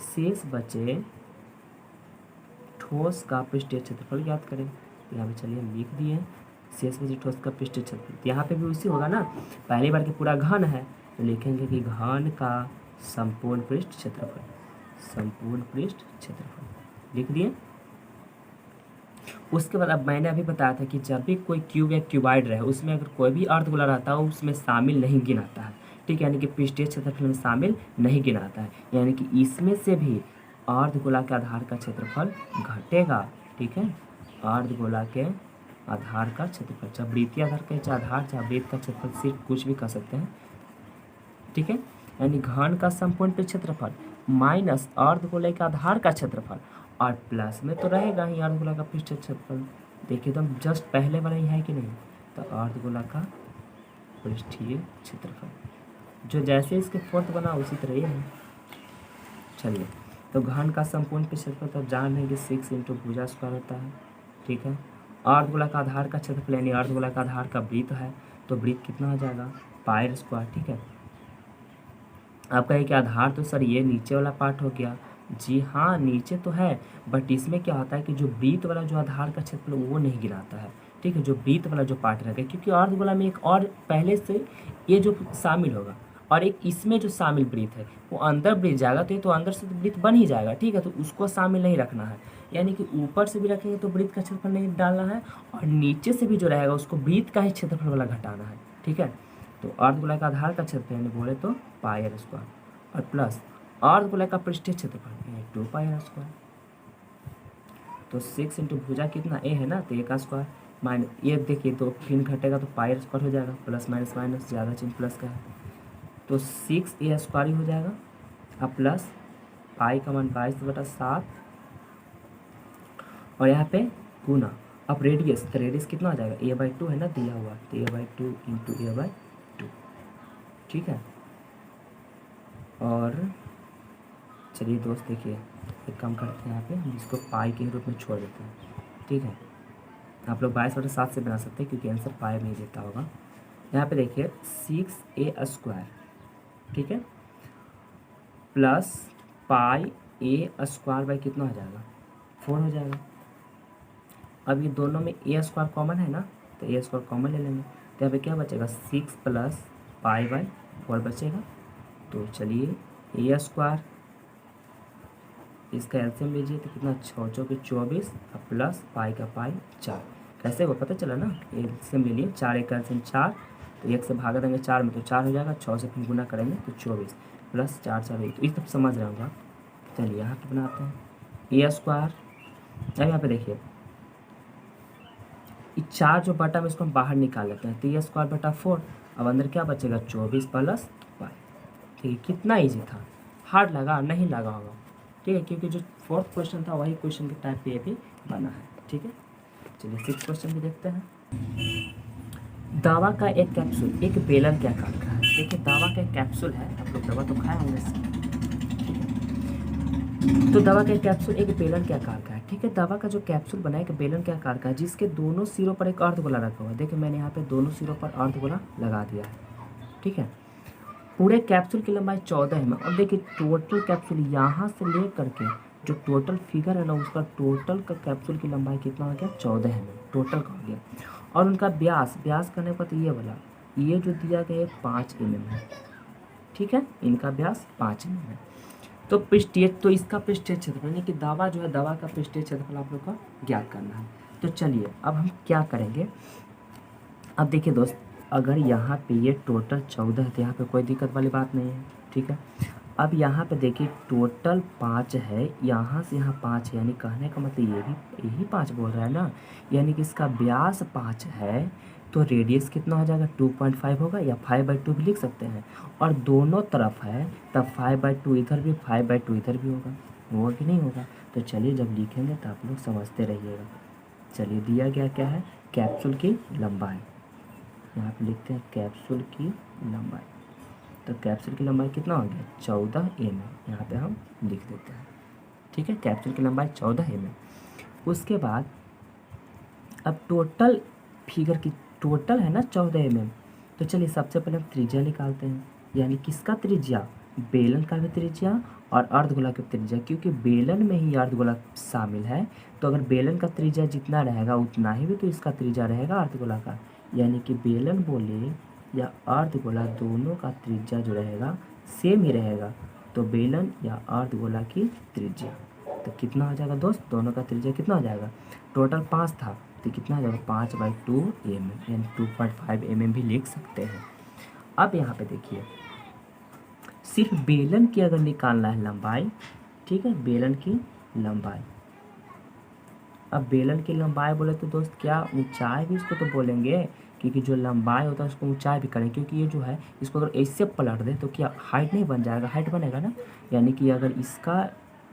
शेष बचे ठोस का पृष्ठीय क्षेत्रफल ज्ञात करें, तो यहाँ पे चलिए हम लिख दिए, शेष बचे ठोस का पृष्ठीय क्षेत्रफल, तो यहाँ पे भी उसी होगा ना, पहली बार के पूरा घन है, तो लिखेंगे कि घन का संपूर्ण पृष्ठ क्षेत्रफल, संपूर्ण पृष्ठ क्षेत्रफल लिख दिए। उसके बाद अब मैंने अभी बताया था कि जब भी कोई क्यूब या क्यूबाइड रहे, उसमें अगर कोई भी अर्धगोला रहता है उसमें शामिल नहीं गिनाता है, ठीक है, यानी कि पृष्ठीय क्षेत्रफल में शामिल नहीं गिनाता है, यानी कि इसमें से भी अर्धगोला के आधार का क्षेत्रफल घटेगा, ठीक है, अर्धगोला के आधार का क्षेत्रफल, चाहे वृत्तीय आधार का, चाहे आधार, चाहे वृत्त का क्षेत्रफल, सिर्फ कुछ भी कर सकते हैं, ठीक है, यानी घन का संपूर्ण पृष्ठ क्षेत्रफल माइनस अर्धगोले के आधार का क्षेत्रफल, और प्लस में तो रहेगा ही अर्धगोला का पृष्ठ क्षेत्रफल, देखिए एकदम जस्ट पहले वाला ही है कि नहीं, तो अर्धगोला का पृष्ठीय क्षेत्रफल, जो जैसे इसके फोर्थ बना उसी तरह ही है। चलिए, तो घन का संपूर्ण पृष्ठ क्षेत्रफल तो जान लेंगे 6 इंटू भुजा स्क्वायर होता है, ठीक है। अर्धगोला का आधार का क्षेत्रफल यानी अर्धगोला का आधार का वृत्त है, तो वृत्त कितना हो जाएगा, पाई स्क्वायर, ठीक है। आप कहें कि आधार तो सर ये नीचे वाला पार्ट हो गया, जी हाँ नीचे तो है, बट इसमें क्या होता है कि जो वृत्त वाला जो आधार का क्षेत्रफल वो नहीं गिराता है, ठीक है, जो वृत्त वाला जो पार्ट रहेगा, क्योंकि अर्धगोला में एक और पहले से ये जो शामिल होगा, और एक इसमें जो शामिल वृत्त है वो अंदर वृत्त जाएगा, तो ये तो अंदर से तो वृत्त बन ही जाएगा, ठीक है, तो उसको शामिल नहीं रखना है, यानी कि ऊपर से भी रखेंगे तो वृत्त का क्षेत्रफल नहीं डालना है, और नीचे से भी जो रहेगा उसको वृत्त का ही क्षेत्रफल वाला घटाना है, ठीक है। तो अर्धगोला का आधार का क्षेत्रफल यानी बोले तो पाई आर स्क्वायर, और प्लस अर्धगोला का पृष्ठीय क्षेत्रफल यानी 2 पाई आर स्क्वायर, तो 6 इंटू भुजा कितना ए है ना, तो ए का स्क्वायर माइनस ये देखिए, तो फिर घटेगा तो पाई आर स्क्वायर हो जाएगा, प्लस माइनस माइनस, ज़्यादा चिन्ह प्लस का है, तो 6a स्क्वायर ही हो जाएगा, अब प्लस पाई का मान 22/7, और यहाँ पे गुना, अब रेडियस, तो रेडियस कितना हो जाएगा, a/2 है ना दिया हुआ, तो a/2 इंटू a/2, ठीक है। और चलिए दोस्त देखिए, एक काम करते हैं, यहाँ पे हम इसको पाई के रूप में छोड़ देते हैं, ठीक है। आप लोग 22/7 से बना सकते हैं, क्योंकि आंसर पाई नहीं देता होगा। यहाँ पे देखिए 6a स्क्वायर, ठीक है, plus pi a square by कितना हो जाएगा, 4 हो जाएगा। अब ये दोनों में a स्क्वायर कॉमन है ना, तो a स्क्वायर कॉमन ले लेंगे, तो यहाँ पे क्या बचेगा, 6 प्लस पाई बाई 4 बचेगा। तो चलिए a स्क्वायर, इसका एलसीएम लीजिए तो कितना, 6 चौके 24, और प्लस पाई का पाई 4, कैसे वो पता चला ना, एलसीएम ले लिए, 4 एक एलसीएम 4, तो 1 से भागा देंगे 4 में तो 4 हो जाएगा, 6 से फिर गुना करेंगे तो 24, प्लस 4 4 1, तो इस तब समझ रहे होगा। चलिए यहाँ पे बनाते हैं a स्क्वायर, अब यहाँ पे देखिए ये 4 जो बटा में इसको हम बाहर निकाल लेते हैं, तो a स्क्वायर बटा 4, अब अंदर क्या बचेगा, 24 प्लस पाई, ठीक है। कितना ईजी था, हार्ड लगा नहीं लगा होगा, ठीक है, क्योंकि जो फोर्थ क्वेश्चन था वही क्वेश्चन के टाइप पे ये भी बना है, ठीक है। चलिए 6th क्वेश्चन भी देखते हैं। दवा का एक कैप्सूल एक बेलन के आकार का है, देखिए दवा का एक कैप्सूल है, आप लोग दवा तो खाए होंगे, तो दवा का एक कैप्सूल एक बेलन के आकार का है, ठीक है। दवा का जो कैप्सूल बना है एक बेलन के आकार का है, जिसके दोनों सिरों पर एक अर्धगोला रखा हुआ है, देखिए मैंने यहाँ पे दोनों सिरों पर अर्धगोला लगा दिया है, ठीक है। पूरे कैप्सूल की लंबाई 14 है, और देखिए टोटल कैप्सूल यहाँ से ले करके जो टोटल फिगर है ना, उसका टोटल का कैप्सूल की लंबाई कितना हो गया, 14 है, टोटल का हो गया। और उनका व्यास करने पर तो ये वाला ये जो दिया गया है 5 mm है, ठीक है, इनका व्यास 5 mm है। तो पृष्ठीय, तो इसका पृष्ठीय क्षेत्रफल यानी कि दवा जो है, दवा का पृष्ठीय क्षेत्रफल आप लोग का ज्ञात करना है। तो चलिए अब हम क्या करेंगे। अब देखिए दोस्त, अगर यहाँ पे ये टोटल 14 है तो यहाँ पे कोई दिक्कत वाली बात नहीं है, ठीक है। अब यहाँ पे देखिए टोटल 5 है, यहाँ से यहाँ 5 है, यानी कहने का मतलब ये भी यही 5 बोल रहा है ना, यानी कि इसका व्यास 5 है, तो रेडियस कितना हो जाएगा 2.5 होगा, या 5/2 भी लिख सकते हैं। और दोनों तरफ है तब 5/2 इधर भी 5/2 इधर भी होगा कि नहीं होगा। तो चलिए जब लिखेंगे तो आप लोग समझते रहिएगा। चलिए दिया गया क्या है, कैप्सूल की लंबाई, यहाँ पे लिखते हैं कैप्सूल की लंबाई। तो कैप्सूल की लंबाई कितना हो गया 14 mm, यहाँ पे हम लिख देते हैं, ठीक है। कैप्सूल की लंबाई 14 mm। उसके बाद अब टोटल फिगर की टोटल है ना 14 mm, तो चलिए सबसे पहले हम त्रिज्या निकालते हैं, यानी किसका त्रिज्या, बेलन का भी त्रिज्या और अर्धगोला का त्रिज्या, क्योंकि बेलन में ही अर्धगोला शामिल है। तो अगर बेलन का त्रिज्या जितना रहेगा उतना ही भी तो इसका त्रिज्या रहेगा अर्धगोला का, यानी कि बेलन बोले या अर्धगोला दोनों का त्रिज्या जो रहेगा सेम ही रहेगा। तो बेलन या अर्धगोला की त्रिज्या तो कितना हो जाएगा दोस्त, दोनों का त्रिज्या कितना हो जाएगा, टोटल 5 था तो कितना हो जाएगा 5/2 mm, यानी 2.5 mm भी लिख सकते हैं। अब यहाँ पे देखिए सिर्फ बेलन की अगर निकालना है लंबाई, ठीक है, बेलन की लंबाई। अब बेलन की लंबाई बोले तो दोस्त क्या ऊंचाई भी इसको तो बोलेंगे, क्योंकि जो लंबाई होता है उसको ऊंचाई भी करें, क्योंकि ये जो है इसको अगर ऐसे पलट दे तो क्या हाइट नहीं बन जाएगा, हाइट बनेगा ना। यानी कि अगर इसका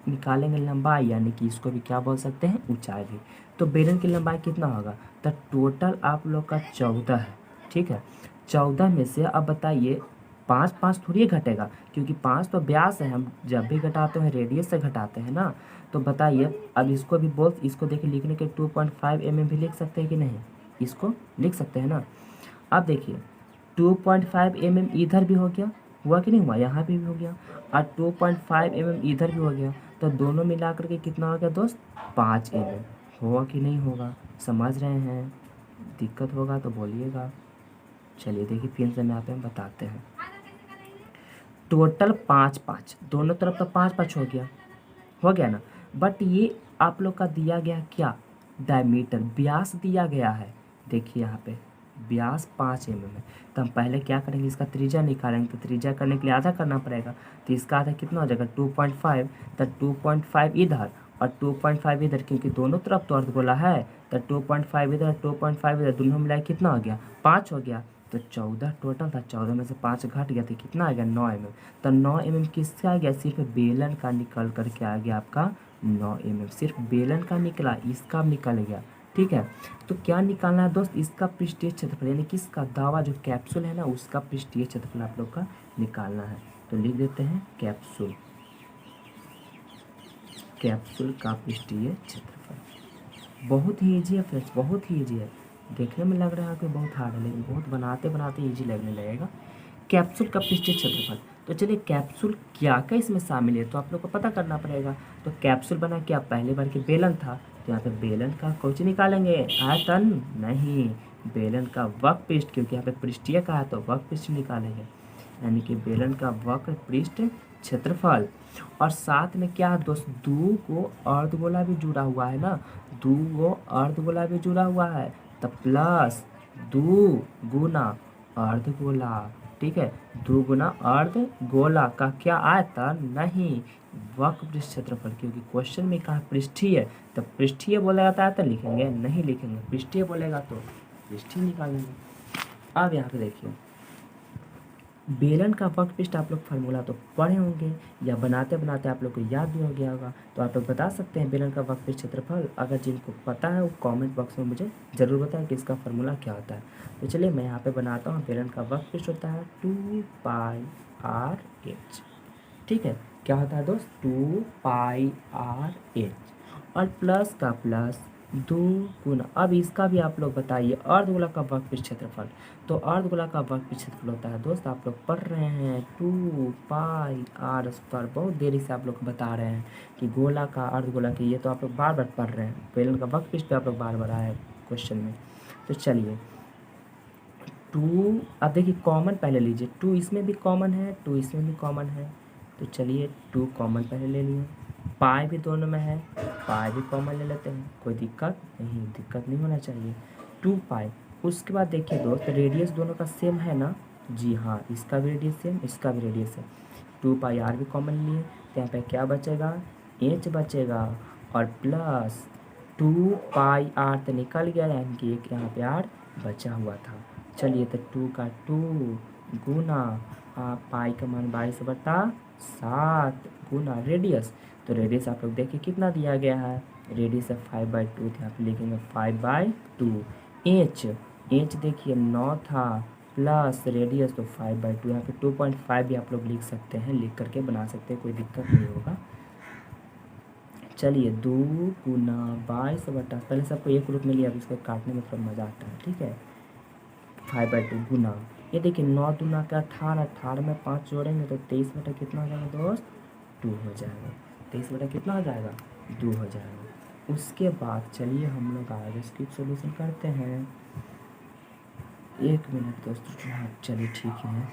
निकालेंगे लंबाई, यानी कि इसको भी क्या बोल सकते हैं, ऊंचाई भी। तो बेलन की लंबाई कितना होगा, तो टोटल आप लोग का 14 है, ठीक है। 14 में से अब बताइए 5 थोड़ी घटेगा, क्योंकि 5 तो व्यास है, हम जब भी घटाते हैं रेडियस से घटाते हैं ना। तो बताइए अब इसको भी बोल, इसको देखिए लिखने के 2.5 mm भी लिख सकते हैं कि नहीं, इसको लिख सकते हैं ना। अब देखिए 2.5 mm इधर भी हो गया, हुआ कि नहीं हुआ, यहाँ पे भी हो गया, और 2.5 mm इधर भी हो गया, तो दोनों मिलाकर के कितना हो गया दोस्त 5 mm। होगा कि नहीं होगा, समझ रहे हैं, दिक्कत होगा तो बोलिएगा। चलिए देखिए फिर से मैं यहाँ पे हम बताते हैं। टोटल 5 दोनों तरफ तो 5 हो गया ना। बट ये आप लोग का दिया गया क्या, डायमीटर, व्यास दिया गया है। देखिए यहाँ पे व्यास 5 mm है, तो हम पहले क्या करेंगे, इसका त्रिज्या निकालेंगे। तो त्रिज्या करने के लिए आधा करना पड़ेगा, तो इसका आधा कितना हो जाएगा 2.5, तो 2.5 इधर और 2.5 इधर, क्योंकि दोनों तरफ तो अर्धगोला है। तो 2.5 इधर 2.5 इधर, दोनों मिलाए कितना हो गया 5 हो गया। तो 14 टोटल था, 14 में से 5 घट गया तो कितना आ गया 9 mm। तो 9 mm किसका आ गया, सिर्फ बेलन का निकल करके आ गया आपका 9 mm, सिर्फ बेलन का निकला, इसका निकल गया, ठीक है। तो क्या निकालना है दोस्त, इसका पृष्ठीय क्षेत्रफल, यानी कि इसका दावा जो कैप्सूल है ना उसका पृष्ठीय क्षेत्रफल आप लोग का निकालना है। तो लिख देते हैं कैप्सूल, कैप्सूल का पृष्ठीय क्षेत्रफल। बहुत ही ईजी है फ्रेंड्स, बहुत ही ईजी है, देखने में लग रहा है कि बहुत हार्ड है, लेकिन बहुत बनाते बनाते ईजी लगने लगेगा। कैप्सूल का पृष्ठीय क्षेत्रफल, तो चलिए कैप्सूल क्या क्या इसमें शामिल है तो आप लोग को पता करना पड़ेगा। तो कैप्सूल बना क्या, पहले बार की बेलन था, तो यहाँ पे बेलन का कौच निकालेंगे, आयतन नहीं, बेलन का वक्रपृष्ठ, क्योंकि यहाँ पे पृष्ठीय का है तो वक्रपृष्ठ निकालेंगे, यानी कि बेलन का वक्रपृष्ठ क्षेत्रफल। और साथ में क्या है दोस्त, दो को अर्धगोला भी जुड़ा हुआ है ना, दो को अर्धगोला भी जुड़ा हुआ है, तो प्लस 2 गुना अर्धगोला, ठीक है, 2 गुना अर्धगोला का क्या आयतन नहीं, वक्रपृष्ठ क्षेत्रफल, क्योंकि क्वेश्चन में कहा पृष्ठीय, तो पृष्ठीय बोलेगा तो आयतन लिखेंगे, नहीं लिखेंगे, पृष्ठीय बोलेगा तो पृष्ठीय निकालेंगे। अब यहाँ पे देखिए बेलन का वक्रपृष्ठ आप लोग फार्मूला तो पढ़े होंगे, या बनाते बनाते आप लोग को याद भी हो गया होगा, तो आप लोग बता सकते हैं बेलन का वक्रपृष्ठ क्षेत्रफल। अगर जिनको पता है वो कमेंट बॉक्स में मुझे ज़रूर बताएं कि इसका फार्मूला क्या होता है। तो चलिए मैं यहाँ पे बनाता हूँ, बेलन का वक्रपृष्ठ होता है 2πr/h, ठीक है, क्या होता है दोस्त 2πr/h, और प्लस का प्लस 2 गुना, अब इसका भी आप लोग बताइए अर्धगोला का वक्रपृष्ठ क्षेत्रफल। तो अर्धगोला का वक्रपृष्ठ क्षेत्रफल होता है दोस्त, आप लोग पढ़ रहे हैं 2πr², बहुत देरी से आप लोग बता रहे हैं कि गोला का अर्धगोला की, ये तो आप लोग बार बार पढ़ रहे हैं, बेलन का वक्रपृष्ठ पे आप लोग बार बार आए क्वेश्चन में। तो चलिए टू, अब देखिए कॉमन पहले लीजिए, टू इसमें भी कॉमन है, टू इसमें भी कॉमन है, तो चलिए टू कॉमन पहले ले लिए। पाई भी दोनों में है, पाई भी कॉमन ले लेते हैं, कोई दिक्कत नहीं, दिक्कत नहीं होना चाहिए। टू पाई, उसके बाद देखिए दोस्त रेडियस दोनों का सेम है ना, जी हाँ, इसका भी रेडियस सेम, इसका भी रेडियस है। टू पाई आर भी कॉमन लिए, तो यहाँ पे क्या बचेगा, एच बचेगा, और प्लस टू पाई आर तो निकल गया, यानी कि एक यहाँ पे आर बचा हुआ था। चलिए तो टू का टू गुना पाई का मान 22/7 गुना रेडियस, तो रेडियस आप लोग देखिए कितना दिया गया है, रेडियस है 5/2, तो यहाँ पे लिखेंगे 5/2। एच, एच देखिए 9 था, प्लस रेडियस तो 5/2, यहाँ पे 2.5 भी आप लोग लिख सकते हैं, लिख करके बना सकते हैं, कोई दिक्कत नहीं होगा। चलिए 2 गुना 22/, पहले सबको एक रूप में लिया, तो इसको काटने में थोड़ा मज़ा आता है, ठीक है। 5/2 गुना, ये देखिए 9 दूना का 18, 18 में 5 जोड़ेंगे तो 23 कितना हो जाएगा दोस्त, 2 हो जाएगा। 23 कितना हो जाएगा, 2 हो जाएगा। उसके बाद चलिए हम लोग आगे इसकी सोल्यूशन करते हैं। 1 मिनट दोस्तों, हाँ चलिए ठीक है,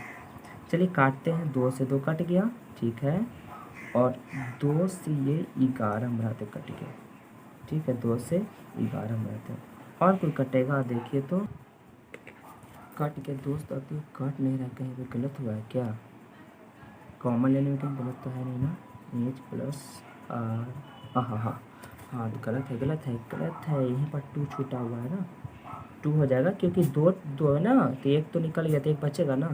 चलिए काटते हैं। 2 से 2 कट गया, ठीक है, और 2 से ये 11 बनाते कट गया, ठीक है, 2 से 11 बनाते। और कोई कटेगा देखिए तो, कट के दोस्त अब तो कट नहीं रहा, कहीं पे गलत हुआ है क्या, कॉमन लेने में कहीं गलत तो है नहीं ना, एच प्लस आर, हाँ हाँ हाँ हाँ, गलत है, गलत है, गलत है, यहीं पर 2 छूटा हुआ है ना, 2 हो जाएगा, क्योंकि दो दो है ना, तो एक तो निकल गया, तो एक बचेगा ना।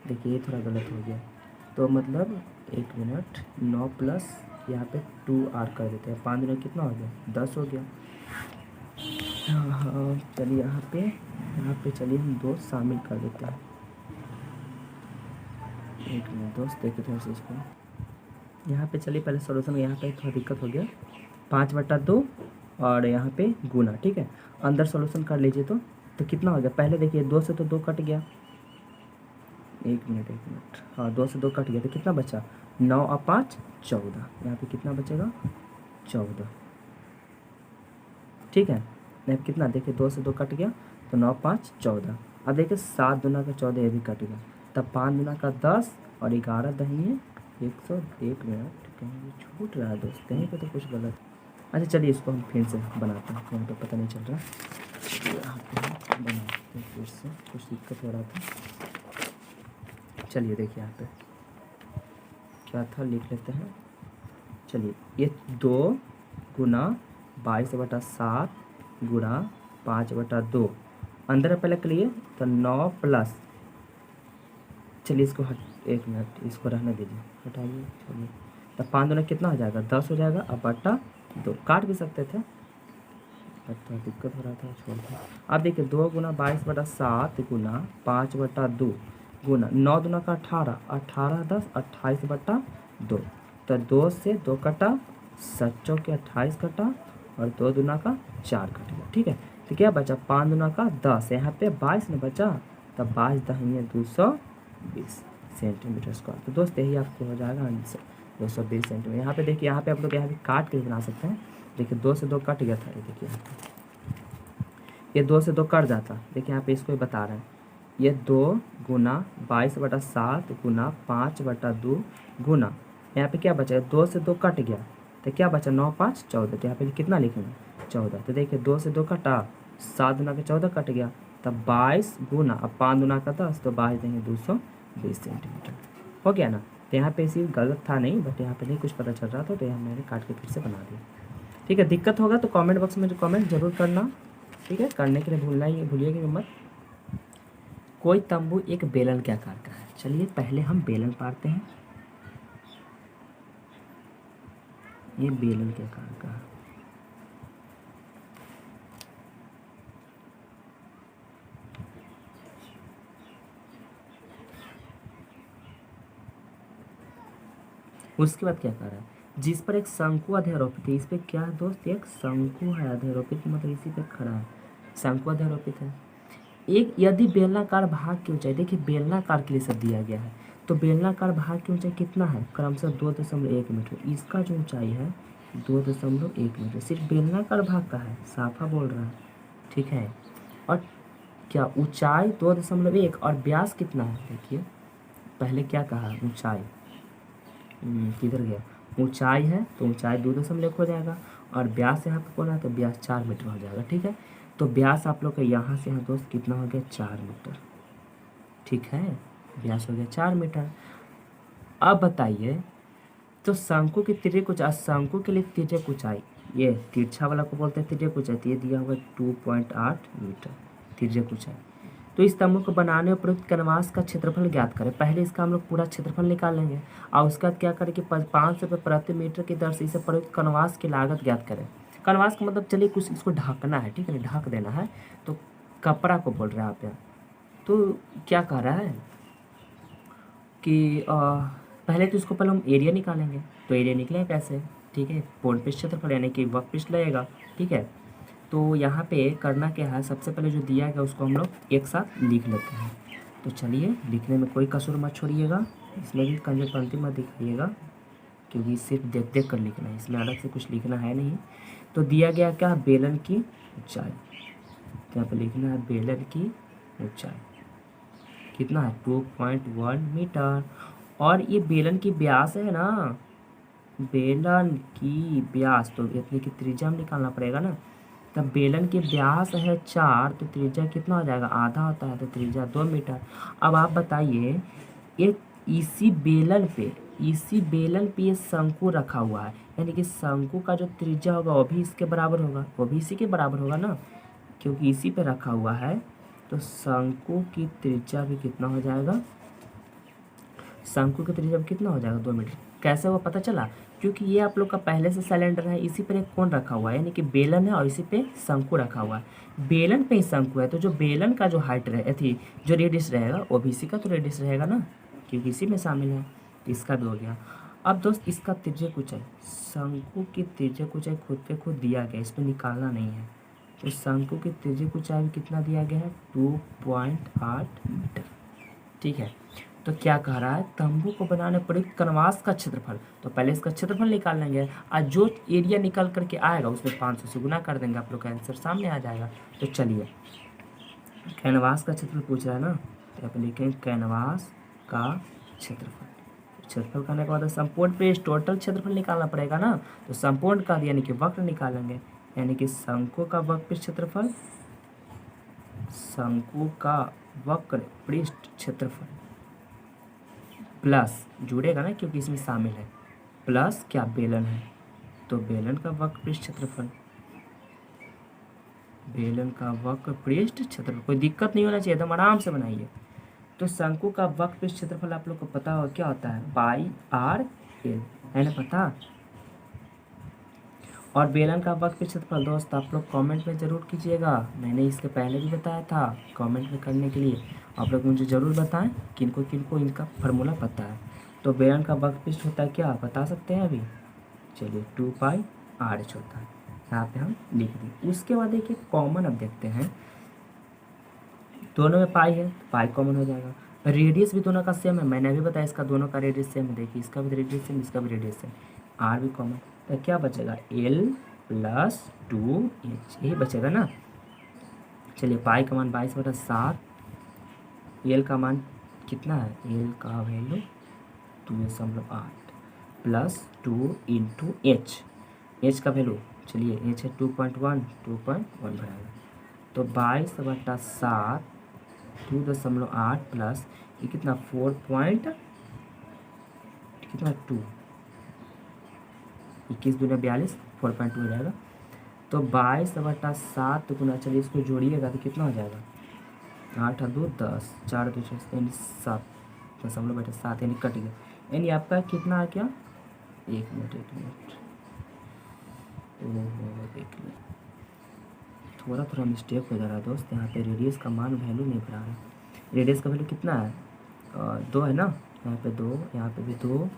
देखिए ये थोड़ा गलत हो गया, तो मतलब 1 मिनट, 9 प्लस यहाँ पे 2 आर कर देते हैं, 5 दिन कितना हो गया, 10 हो गया। हाँ हाँ, चलिए यहाँ पे चलिए हम 2 शामिल कर देते हैं। 1 मिनट दोस्त देखिए थोड़ा सा इसको, यहाँ पे चलिए पहले सोल्यूशन, यहाँ पे थोड़ा दिक्कत हो गया, 5/2 और यहाँ पे गुना, ठीक है, अंदर सॉल्यूशन कर लीजिए तो कितना हो गया, पहले देखिए 2 से तो 2 कट गया, 1 मिनट, 1 मिनट, हाँ 2 से 2 कट गया, तो कितना बचा, 9 और 5 14, यहाँ पे कितना बचेगा, 14, ठीक है। नहीं कितना देखिए 2 से 2 कट गया, तो 9 5 14, अब देखिए 7 दूना का 14, ये भी कट गया, तब 5 दूना का 10 और 11 दहिए 101 मिनट, कहीं छूट रहा है दोस्त, कहीं पे तो कुछ गलत। अच्छा चलिए इसको हम फिर से बनाते हैं, कहीं पे पता नहीं चल रहा, यहाँ पे बनाते हैं फिर से, कुछ दिक्कत हो रहा था। चलिए देखिए यहाँ पे क्या था, लिख लेते हैं। चलिए ये 2 गुना 22/7 गुना 5/2, अंदर पहले के लिए तो 9 प्लस, चलिए इसको 1 मिनट इसको रहने दीजिए, हटाइए, चलिए तब 5 दूना कितना हो जाएगा, 10 हो जाएगा, अब बटा 2 काट भी सकते थे, तो दिक्कत हो रहा था, छोड़ दो। अब देखिए 2 गुना 22/7 गुना 5/2 गुना 9 दूना का 18, 18 10 28/2, तो 2 से 2 कटा, 7 चौके 28 कटा, और 2 दूना का 4 कट गया, ठीक है। तो क्या बचा, 5 दूना का 10, यहाँ पे 22 में बचा, तब 22 दहिए 220 सेंटीमीटर स्क्वायर, तो दोस्त यही आपको हो जाएगा आंसर, 220 सेंटीमीटर। यहाँ पे देखिए, यहाँ पे आप लोग यहाँ पे काट के भी बना सकते हैं, देखिए 2 से 2 कट गया था, ये देखिए ये 2 से 2 कट जाता, देखिए यहाँ पे इसको ही बता रहे हैं, ये 2 गुना 22/7 गुना 5/2 गुना, यहाँ पे क्या बचा, 2 से 2 कट गया, तो क्या बचा, 9 5 14, तो यहाँ पे कितना लिखेंगे, 14, तो देखिए 2 से 2 कटा, 7 दूना का 14 कट गया, तब 22 गुना, अब 5 दूना का 10, तो 22 देंगे 220 सेंटीमीटर, हो गया ना। तो यहाँ पे इसी गलत था नहीं, बट यहाँ पे नहीं कुछ पता चल रहा था, तो यहाँ मैंने काट के फिर से बना दिया, ठीक है। दिक्कत होगा तो कमेंट बॉक्स में कमेंट जरूर करना, ठीक है, करने के लिए भूलिएगा मत। कोई तंबू एक बेलन के आकार का है, चलिए पहले हम बेलन पाड़ते हैं, ये बेलन के आकार का है, उसके बाद क्या कर रहा है, जिस पर एक शंकु अध्यारोपित है, इस पर क्या है दोस्त, एक शंकु है अध्यारोपित, मतलब इसी पे खड़ा है, शंकु अध्यारोपित है। एक यदि बेलनाकार भाग की ऊंचाई, देखिए बेलनाकार के लिए सब दिया गया है, तो बेलनाकार भाग की ऊंचाई कितना है, क्रमशः 2.1 मीटर, इसका जो ऊंचाई है 2.1 मीटर, सिर्फ बेलनाकार भाग का है, साफा बोल रहा है, ठीक है। और क्या ऊंचाई 2.1 और व्यास कितना है? देखिए पहले क्या कहा, ऊंचाई किधर गया, ऊंचाई है तो ऊंचाई 2.1 हो जाएगा, और व्यास यहाँ पे कौन है तो व्यास 4 मीटर हो जाएगा। ठीक है, तो व्यास आप लोग का यहाँ से यहाँ दोस्त कितना हो गया, 4 मीटर। ठीक है, व्यास हो गया 4 मीटर। अब बताइए, तो शंकु की तिर्यक ऊंचाई, शंकु के लिए तिर्यक ऊंचाई, ये तिरछा वाला को बोलते हैं तिर्यक ऊंचाई, तो ये दिया हुआ 2.8 मीटर तिर्यक ऊंचाई। तो इस तंबू को बनाने और प्रयुक्त कैनवास का क्षेत्रफल ज्ञात करें। पहले इसका हम लोग पूरा क्षेत्रफल निकाल लेंगे, और उसके बाद क्या करें कि 500 रुपये प्रति मीटर की दर से इसे प्रयुक्त कैनवास की लागत ज्ञात करें। कैनवास का मतलब चलिए कुछ इसको ढकना है, ठीक है, ढक देना है, तो कपड़ा को बोल रहे हैं आप यहाँ। तो क्या कह रहा है कि पहले तो इसको पहले हम एरिया निकालेंगे, तो एरिया निकलेगा कैसे, ठीक है, पूर्ण पृष्ठ क्षेत्रफल यानी कि वर्ग पृष्ठ लगेगा। ठीक है, तो यहाँ पे करना क्या है, सबसे पहले जो दिया गया उसको हम लोग एक साथ लिख लेते हैं। तो चलिए, लिखने में कोई कसर मत छोड़िएगा, इसमें भी कंजरपंती मत दिखाइएगा, क्योंकि सिर्फ देख देख कर लिखना है, इसमें अलग से कुछ लिखना है नहीं। तो दिया गया क्या, बेलन की ऊंचाई, तो यहाँ पर लिखना है बेलन की ऊंचाई कितना है, 2.1 मीटर। और ये बेलन की व्यास है ना, बेलन की व्यास, तो इतनी की त्रिज्या में निकालना पड़ेगा ना, तब बेलन की व्यास है 4, तो त्रिज्या कितना हो जाएगा, आधा होता है, तो त्रिज्या 2 मीटर। अब आप बताइए, एक इसी बेलन पे ये शंकु रखा हुआ है, यानी कि शंकु का जो त्रिज्या होगा वो भी इसके बराबर होगा, वो भी इसी के बराबर होगा ना, क्योंकि इसी पे रखा हुआ है। तो शंकु की त्रिज्या भी कितना हो जाएगा, शंकु की त्रिज्या भी कितना हो जाएगा, 2 मीटर। कैसे वो पता चला, क्योंकि ये आप लोग का पहले से सिलेंडर है, इसी पर एक कोण रखा हुआ है, यानी कि बेलन है और इसी पे शंकु रखा हुआ है। बेलन पे ही शंकु है, तो जो बेलन का जो हाइट रहे थी, जो रेडियस रहेगा वो भी इसी का तो रेडियस रहेगा ना, क्योंकि इसी में शामिल है। तो इसका भी हो गया। अब दोस्त इसका तिर्यक ऊंचाई, शंकु की तिर्यक ऊंचाई खुद पे खुद दिया गया, इसमें निकालना नहीं है। तो शंकु की तिर्यक ऊंचाई कितना दिया गया है, 2.8 मीटर। ठीक है, तो क्या कह रहा है, तंबू को बनाने प्रयुक्त कैनवास का क्षेत्रफल, तो पहले इसका क्षेत्रफल निकाल लेंगे, और जो एरिया निकल करके आएगा उसमें 500 से गुना कर देंगे, आप लोग का आंसर सामने आ जाएगा। तो चलिए, कैनवास का क्षेत्रफल पूछ रहा है ना, तो आप लिखेंगे कैनवास का क्षेत्रफल। क्षेत्रफल करने के बाद संपूर्ण पृष्ठ टोटल क्षेत्रफल निकालना पड़ेगा ना, तो संपूर्ण का यानी कि वक्र निकालेंगे, यानी कि शंकु का वक्र पृष्ठ क्षेत्रफल, शंकु का वक्र पृष्ठ क्षेत्रफल प्लस, जुड़ेगा ना क्योंकि इसमें शामिल है, प्लस क्या बेलन है, तो बेलन का वक्र पृष्ठ क्षेत्रफल, बेलन का वक्र पृष्ठ क्षेत्रफल, कोई दिक्कत नहीं होना चाहिए, एकदम आराम से बनाइए। तो शंकु का वक्र पृष्ठ क्षेत्रफल आप लोग को पता हो क्या होता है, पाई आर एल, है ना पता। और बेलन का वक्र पृष्ठ क्षेत्रफल दोस्त आप लोग कमेंट में ज़रूर कीजिएगा, मैंने इसके पहले भी बताया था, कमेंट में करने के लिए आप लोग मुझे ज़रूर बताएं किनको किनको इनका फार्मूला पता है। तो बेलन का वक्र पृष्ठ होता है क्या, बता सकते हैं अभी, चलिए 2 पाई आर एच होता है, यहाँ पे हम लिख दें। उसके बाद देखिए कॉमन अब देखते हैं, दोनों में पाई है तो पाई कॉमन हो जाएगा, रेडियस भी दोनों का सेम है, मैंने अभी बताया इसका दोनों का रेडियस सेम है, देखिए इसका भी रेडियस सेम, इसका भी रेडियस सेम, आर भी कॉमन, तो क्या बचेगा, एल प्लस 2h, यही बचेगा ना। चलिए पाई का मान 22/7, एल का मान कितना है, एल का value 2.8 plus 2 into H, H का वैल्यू चलिए एच है 2.1 बराबर, तो 22/7 2.8 प्लस ये कितना 4 पॉइंट कितना 2, 21 दूना 42, 4.2 हो जाएगा। तो 22/7 गुना, चलिए इसको जोड़िएगा तो कितना हो जाएगा, 8 और 2 10, 4 2 यानी 7.7 यानी कट गया, यानी आपका कितना आ गया, एक मिनट एक मिनट, थोड़ा थोड़ा मिस्टेक हो जा रहा है दोस्त, यहाँ पे रेडियस का मान वैल्यू नहीं बढ़ा रहा है, रेडियस का वैल्यू कितना है, 2 है ना, यहाँ पे 2, यहाँ पे भी 2,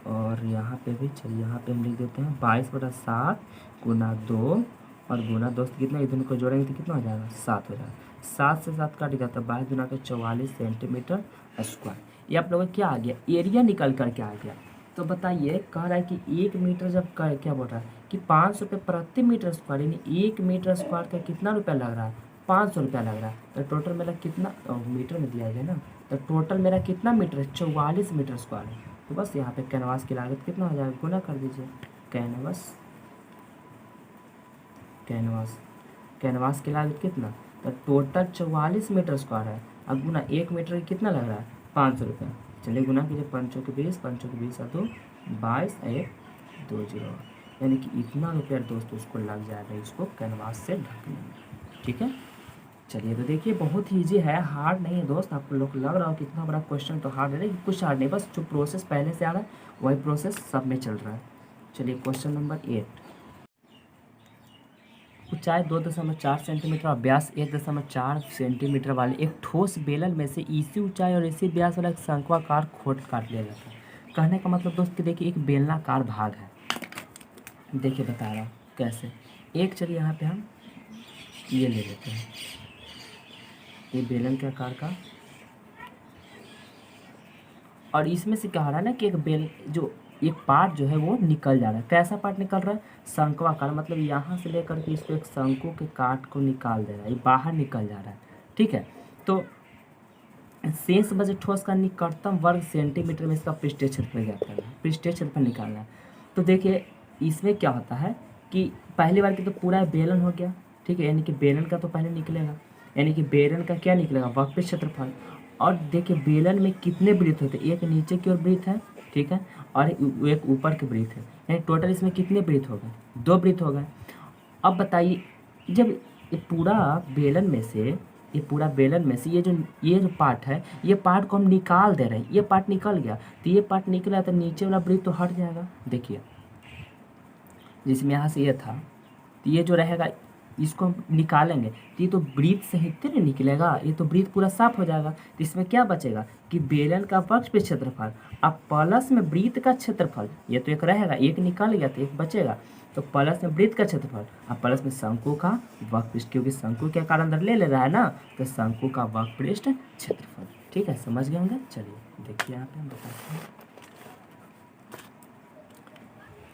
और यहाँ पे भी, चलिए यहाँ पे हम लिख देते हैं 22/7 गुना 2 और गुना दोस्त कितना, ये दोनों को जोड़ेंगे तो कितना हो जाएगा, 7 हो जाएगा, 7 से 7 काट जाता है, 22 गुना के 44 सेंटीमीटर स्क्वायर। ये आप लोगों का क्या आ गया, एरिया निकल कर के आ गया। तो बताइए, कह रहा है कि 1 मीटर जब क्या बोल रहा है कि 500 रुपये प्रति मीटर स्क्वायर, यानी 1 मीटर स्क्वायर का कितना रुपया लग रहा है, 500 रुपया लग रहा है, तो टोटल मेरा कितना मीटर में दिया गया ना, तो टोटल मेरा कितना मीटर है, 44 मीटर स्क्वायर है। तो बस यहाँ पे कैनवास की लागत कितना हो जाएगा, गुना कर दीजिए। कैनवास कैनवास कैनवास की लागत कितना, तो टोटल 44 मीटर स्क्वायर है। अब गुना 1 मीटर की कितना लग रहा है, 500 रुपया। चलिए गुना कीजिए, 5 चौके 20 और 2 22 1 2 0, यानी कि इतना रुपया दोस्त उसको लग जाएगा इसको कैनवास से ढकने में। ठीक है, चलिए तो देखिए बहुत ही ईजी है, हार्ड नहीं है दोस्त। आप लोग लग रहा हो कितना बड़ा क्वेश्चन, तो हार्ड है, कुछ हार्ड नहीं, बस जो प्रोसेस पहले से आ रहा है वही प्रोसेस सब में चल रहा है। चलिए क्वेश्चन नंबर 8, ऊंचाई 2.4 सेंटीमीटर और व्यास 1.4 सेंटीमीटर वाले एक ठोस बेलन में से इसी ऊंचाई और इसी व्यास वाला एक शंक्वाकार खोट काट लिया जाता है। कहने का मतलब दोस्त कि देखिए एक बेलनाकार भाग है, देखिए बता रहा हूँ कैसे। एक चलिए यहाँ पे हम ये ले लेते हैं, ये बेलन के आकार का, और इसमें से क्या हो रहा है ना कि एक पार्ट जो है वो निकल जा रहा है। कैसा पार्ट निकल रहा है, शंक्वाकार, मतलब यहाँ से लेकर के इसको एक शंकु के काट को निकाल दे रहा है, ये बाहर निकल जा रहा है। ठीक है, तो शेष बचे ठोस का निकटतम वर्ग सेंटीमीटर में इसका पृष्ठीय क्षेत्रफल ज्ञात करना है, पृष्ठीय क्षेत्रफल निकालना है। तो देखिए इसमें क्या होता है कि पहली बार की तो पूरा बेलन हो गया। ठीक है, यानी कि बेलन का तो पहले निकलेगा, यानी कि बेलन का क्या निकलेगा, वर्कपीस क्षेत्रफल। और देखिए बेलन में कितने वृत्त होते हैं, एक नीचे की ओर वृत्त है, ठीक है, और एक ऊपर के वृत्त है, यानी टोटल इसमें कितने वृत्त हो गए, 2 वृत्त हो गए। अब बताइए जब ये पूरा बेलन में से ये जो पार्ट है, ये पार्ट को हम निकाल दे रहे हैं, ये पार्ट निकल गया, तो ये पार्ट निकला तो नीचे वाला वृत्त तो हट जाएगा। देखिए जिसमें यहाँ से ये था, तो ये जो रहेगा इसको हम निकालेंगे तो ये तो वृत्त सहित नहीं निकलेगा, ये तो वृत्त पूरा साफ हो जाएगा। तो इसमें क्या बचेगा कि बेलन का वर्कपीस क्षेत्रफल अब प्लस में वृत्त का क्षेत्रफल, ये तो एक रहेगा, एक निकल गया तो एक बचेगा, तो प्लस में वृत्त का क्षेत्रफल अब प्लस में शंकु का वर्कपृष्ठ, क्योंकि शंकु के आकार अंदर ले रहा है ना, तो शंकु का वर्कपृष्ठ क्षेत्रफल। ठीक है, समझ गए होंगे। चलिए देखिए यहाँ पे हम बताते हैं,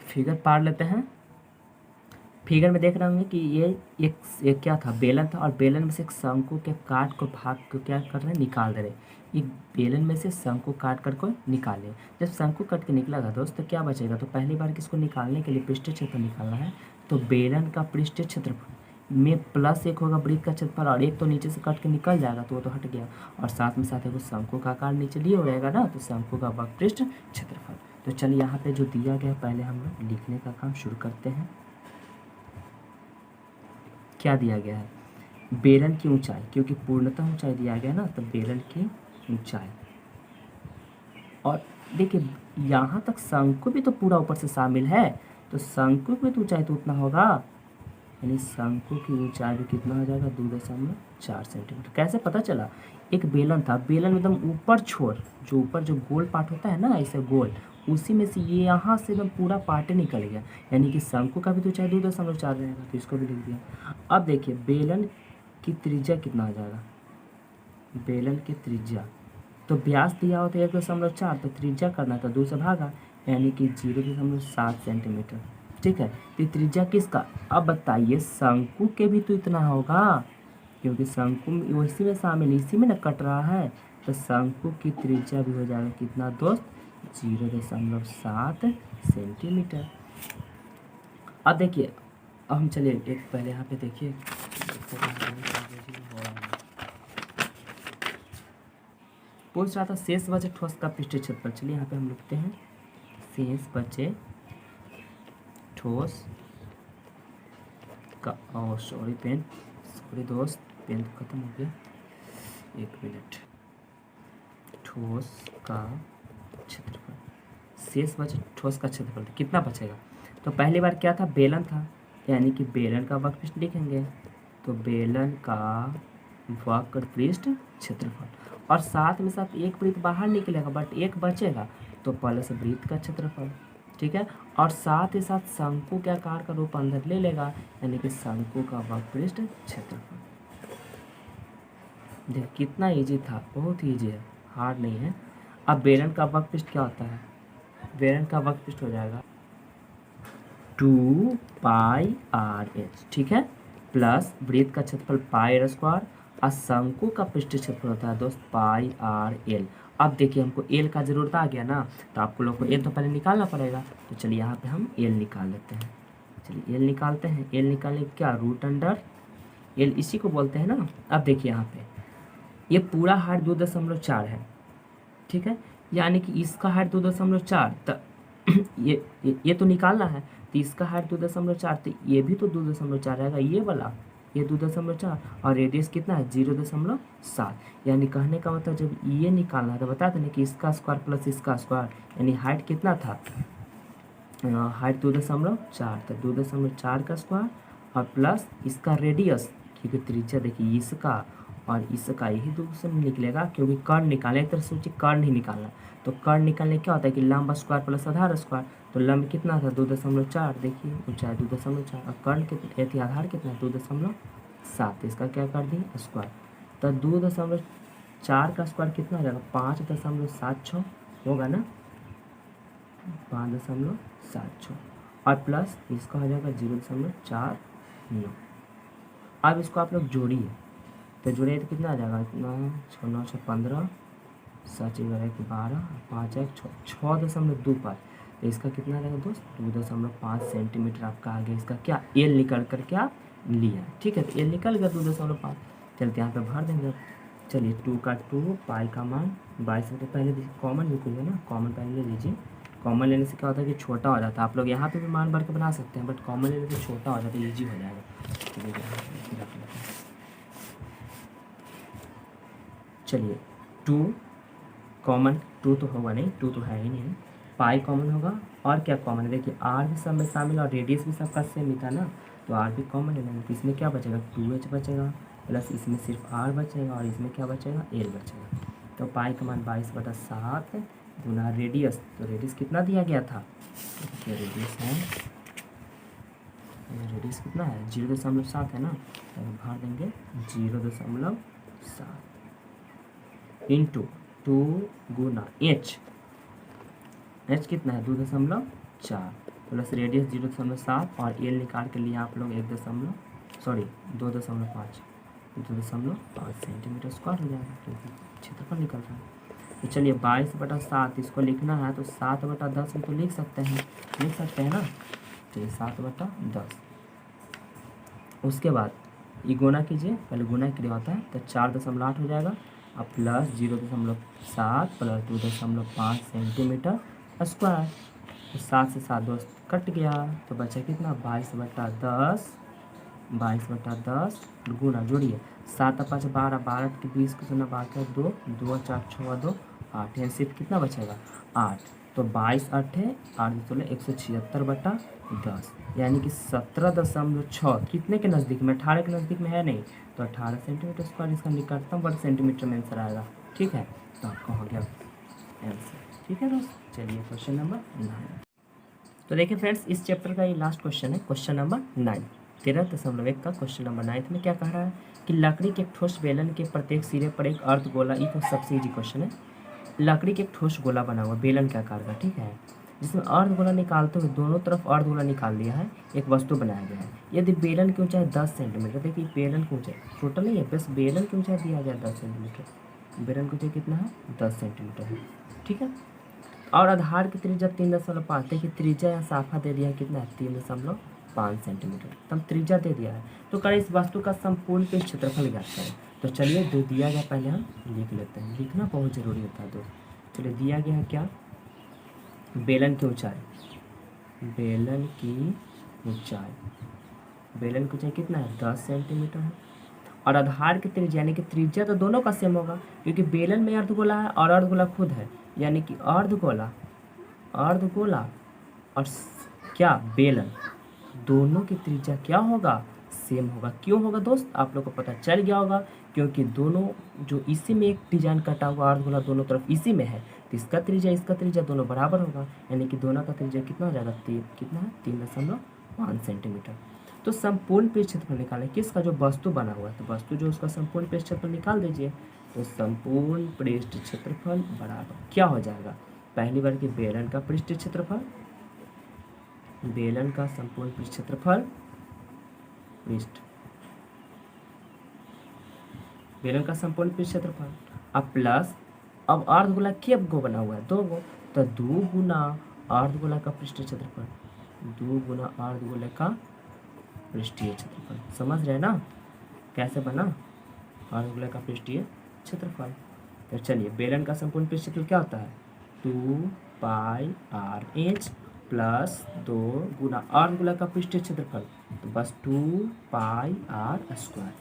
फिगर पार लेते हैं। फिगर में देख रहे होंगे कि ये एक क्या था, बेलन था, और बेलन में से एक शंकु के काट को भाग को क्या कर रहे हैं, निकाल दे रहे हैं। ये बेलन में से शंकु काट कर को निकाले, जब शंकु कट के निकलेगा दोस्त तो क्या बचेगा, तो पहली बार किसको निकालने के लिए पृष्ठीय क्षेत्रफल निकालना है, तो बेलन का पृष्ठीय क्षेत्रफल में प्लस 1 होगा वृत्त का क्षेत्रफल, और एक तो नीचे से कट के निकल जाएगा तो वो तो हट गया, और साथ में साथ एक शंकु का आकार नीचे लिए हो रहेगा ना, तो शंकु का वर्कपृष्ठ क्षेत्रफल। तो चलिए यहाँ पे जो दिया गया पहले हम लोग लिखने का काम शुरू करते हैं। क्या दिया गया है, बेलन की ऊंचाई, क्योंकि पूर्णतः ऊंचाई दिया गया ना, तो बेलन की ऊंचाई, और देखिए यहाँ तक शंकु भी तो पूरा ऊपर से शामिल है, तो शंकु की तो ऊंचाई तो उतना होगा, यानी शंकु की ऊंचाई भी कितना हो जाएगा, 2.4 सेंटीमीटर। कैसे पता चला, एक बेलन था, बेलन में एकदम ऊपर छोर, जो ऊपर जो गोल पार्ट होता है ना ऐसे गोल, उसी में से ये यहाँ से एकदम पूरा पार्ट निकल गया, यानी कि शंकु का भी तो ऊंचाई 2.4 रहेगा, तो इसको भी लिख दिया। अब देखिए बेलन की त्रिज्या कितना आ जाएगा, बेलन की त्रिज्या, तो व्यास दिया हो तो 1.4, तो त्रिज्या करना था 2 से भागा, यानी कि 0.7 सेंटीमीटर। ठीक है, तो त्रिज्या किसका, अब बताइए शंकु के भी तो इतना होगा, क्योंकि शंकु इसी में शामिल, इसी में न कट रहा है, तो शंकु की त्रिज्या भी हो जाएगा कितना दोस्त, 0.7 सेंटीमीटर। अब देखिए, अब हम चलिए एक पहले यहाँ पे देखिए, पूछ रहा था शेष बचे ठोस का पृष्ठीय क्षेत्रफल। चलिए यहाँ पे हम लिखते हैं, शेष बचे ठोस का, सॉरी दोस्त पेन खत्म हो गया, 1 मिनट। ठोस का क्षेत्रफल, शेष बचे ठोस का क्षेत्रफल कितना बचेगा, तो पहली बार क्या था, बेलन था, यानी कि बेलन का वर्कपृष्ठ लिखेंगे, तो बेलन का वर्कपृष्ठ क्षेत्रफल, और साथ में साथ एक वृत्त बाहर निकलेगा बट एक बचेगा, तो प्लस वृत्त का क्षेत्रफल। ठीक है, और साथ ही साथ शंकु के आकार का रूप अंदर ले लेगा, यानी कि शंकु का वर्कपृष्ठ क्षेत्रफल। देख कितना इजी था, बहुत ही इजी है, हार्ड नहीं है। अब बेलन का वर्कपृष्ठ क्या होता है, बेलन का वर्कपृष्ठ हो जाएगा 2πRh। ठीक है, प्लस वृत्त का क्षेत्रफल पाई आर स्क्वायर और शंकु का पृष्ठ क्षेत्रफल होता है दोस्त पाई आर एल। अब देखिए हमको एल का जरूरत आ गया ना, तो आपको लोग को एल तो पहले निकालना पड़ेगा। तो चलिए यहाँ पे हम एल निकाल लेते हैं। चलिए एल निकालते हैं। एल निकालने क्या, रूट अंडर एल इसी को बोलते हैं ना। अब देखिए यहाँ पे ये पूरा हाइट 2.4 है, ठीक है, यानी कि इसका हाइट 2.4, तो ये तो निकालना है, तो इसका हाइट 2.4, तो ये भी तो 2.4 रहेगा, ये वाला ये 2.4, और रेडियस कितना है 0.7। यानी कहने का मतलब जब ये निकालना है तो बता दें कि इसका स्क्वायर प्लस इसका स्क्वायर, यानी हाइट कितना था, हाइट 2.4, तो 2.4 का स्क्वायर और प्लस इसका रेडियस, क्योंकि त्रिज्या देखिए इसका और इसका यही दो से निकलेगा, क्योंकि कर्ण निकालने एक तरह से सोचिए कर्ण ही निकालना। तो कर्ण निकालने क्या होता है कि लंब स्क्वायर प्लस आधार स्क्वायर, तो लंब कितना था 2.4, देखिए ऊंचाई 2.4, और कर्ण कितना थी, आधार कितना 2.7, इसका क्या कर दिए स्क्वायर। तो 2.4 का स्क्वायर कितना हो जाएगा 5.76 होगा ना, 5.76, और प्लस इसका हो जाएगा 0.49। अब इसको आप लोग जोड़िए, तो जोड़िए तो कितना आ जाएगा, इतना 6 9 6 15, 7 11 12, 5 1 6.25। तो इसका कितना आ जाएगा दोस्त 2.5 सेंटीमीटर आपका आ गया। इसका क्या एल निकल कर के आप लिया, ठीक है, तो एल निकल गया 2.5। चलते यहाँ पे भर देंगे। चलिए 2 का 2, पाई का मान 22, तो पहले कॉमन निकलिए ना, कॉमन पहले ले लीजिए। कॉमन लेने से क्या होता है कि छोटा हो जाता है, आप लोग यहाँ पे भी मान भर के बना सकते हैं, बट कॉमन लेने से छोटा हो जाता है, ईजी हो जाएगा। चलिए 2 कॉमन, 2 तो होगा नहीं, 2 तो है ही नहीं, पाई कॉमन होगा, और क्या कॉमन है देखिए आर भी सब में शामिल और रेडियस भी सबका सेम ही था ना, तो आर भी कॉमन ले लेंगे। तो इसमें क्या बचेगा 2h बचेगा, प्लस इसमें सिर्फ आर बचेगा, और इसमें क्या बचेगा एल बचेगा। तो पाई का मान 22/7 गुना रेडियस, तो रेडियस कितना दिया गया था, तो रेडियस है, रेडियस कितना है 0.7 है ना, तो भर देंगे 0.7 इंटू 2 गुना एच कितना है 2.4, प्लस रेडियस 0.7, और एल निकाल के लिए आप लोग 2.5 सेंटीमीटर स्क्वायर हो जाएगा, क्योंकि क्षेत्रफल निकल रहा है। तो चलिए 22/7 इसको लिखना है, तो 7/10 में तो लिख सकते हैं ना। चलिए 7/10, उसके बाद ये गुना कीजिए, पहले गुना के लिए होता है, तो 4.8 हो जाएगा, अब प्लस 0.7 प्लस 2.5 सेंटीमीटर स्क्वायर, तो 7 से 7 दोस्त कट गया, तो बचा कितना 22/10 गुना, जोड़िए 7 5 12, 12 के 20 को 0 12 2 2 4 6 2 8, यहाँ सिर्फ कितना बचेगा 8, तो 22 8 है 8 176/10, यानी कि 17.6 कितने के नज़दीक में, 18 के नज़दीक में है नहीं, तो 18 सेंटीमीटर स्क्वायर इसका निकटतम वर्ग सेंटीमीटर में आंसर आएगा, ठीक है, तो आपका हो गया आंसर, ठीक है दोस्त। चलिए क्वेश्चन नंबर 9। तो देखिए फ्रेंड्स इस चैप्टर का ये लास्ट क्वेश्चन है, क्वेश्चन नंबर 9, 13.1 का क्वेश्चन नंबर 9 में क्या कह रहा है कि लकड़ी के एक ठोस बेलन के प्रत्येक सिरे पर एक अर्ध गोला, ये तो सबसे ईजी क्वेश्चन है, लकड़ी के एक ठोस गोला बना हुआ बेलन के आकार का, ठीक है, जिसमें अर्ध गोला निकालते हुए दोनों तरफ अर्ध गोला निकाल लिया है, एक वस्तु बनाया गया है। यदि बेलन की ऊंचाई 10 सेंटीमीटर, देखिए बेलन की ऊंचाई टोटल नहीं है, बस बेलन की ऊंचाई दिया गया 10 सेंटीमीटर, बेलन की ऊंचाई कितना है 10 सेंटीमीटर है, ठीक है, और आधार की त्रिज्या 3.5, देखिए त्रिज्या या साफा दे दिया है कितना है 3.5 सेंटीमीटर, तब त्रिज्या दे दिया है, तो करें इस वस्तु का संपूर्ण पृष्ठ क्षेत्रफल ज्ञात करें। तो चलिए जो दिया गया पहले हम लिख लेते हैं, लिखना बहुत ज़रूरी होता है दोस्त। चलिए दिया गया है क्या, बेलन की ऊंचाई, बेलन की ऊंचाई कितना है 10 सेंटीमीटर है, और आधार की त्रिज्या, यानी कि त्रिज्या तो दोनों का सेम होगा, क्योंकि बेलन में अर्धगोला है और अर्धगोला खुद है, यानी कि अर्धगोला और क्या बेलन, दोनों की त्रिज्या क्या होगा सेम होगा। क्यों होगा दोस्त, आप लोग को पता चल गया होगा, क्योंकि दोनों जो इसी में एक डिजाइन कटा हुआ अर्धगोला दोनों तरफ इसी में है, तो इसका त्रिज्या दोनों बराबर होगा, यानी कि दोनों का त्रिज्या कितना हो जाएगा, कितना है 3.5 सेंटीमीटर। तो संपूर्ण पृष्ठ क्षेत्रफल निकालें, किसका, जो वस्तु बना हुआ है, तो वस्तु जो उसका संपूर्ण पृष्ठ क्षेत्रफल निकाल दीजिए। तो संपूर्ण पृष्ठ क्षेत्रफल बराबर क्या हो जाएगा, पहली बार की बेलन का पृष्ठ क्षेत्रफल, बेलन का संपूर्ण पृष्ठ क्षेत्रफल, पृष्ठ बेलन का संपूर्ण पृष्ठ क्षेत्रफल। अब प्लस, अब अर्धगोला के गो बना हुआ है, 2 गो, तो 2 गुना अर्धगोला का पृष्ठीय क्षेत्रफल, 2 गुना अर्धगोले का पृष्ठीय क्षेत्रफल। समझ रहे ना कैसे बना अर्धगोले का पृष्ठीय क्षेत्रफल। तो चलिए, बेलन का संपूर्ण पृष्ठ क्षेत्रफल क्या होता है, 2πr/h प्लस 2 गुना अर्धगोला का पृष्ठीय क्षेत्रफल, तो बस 2πr²,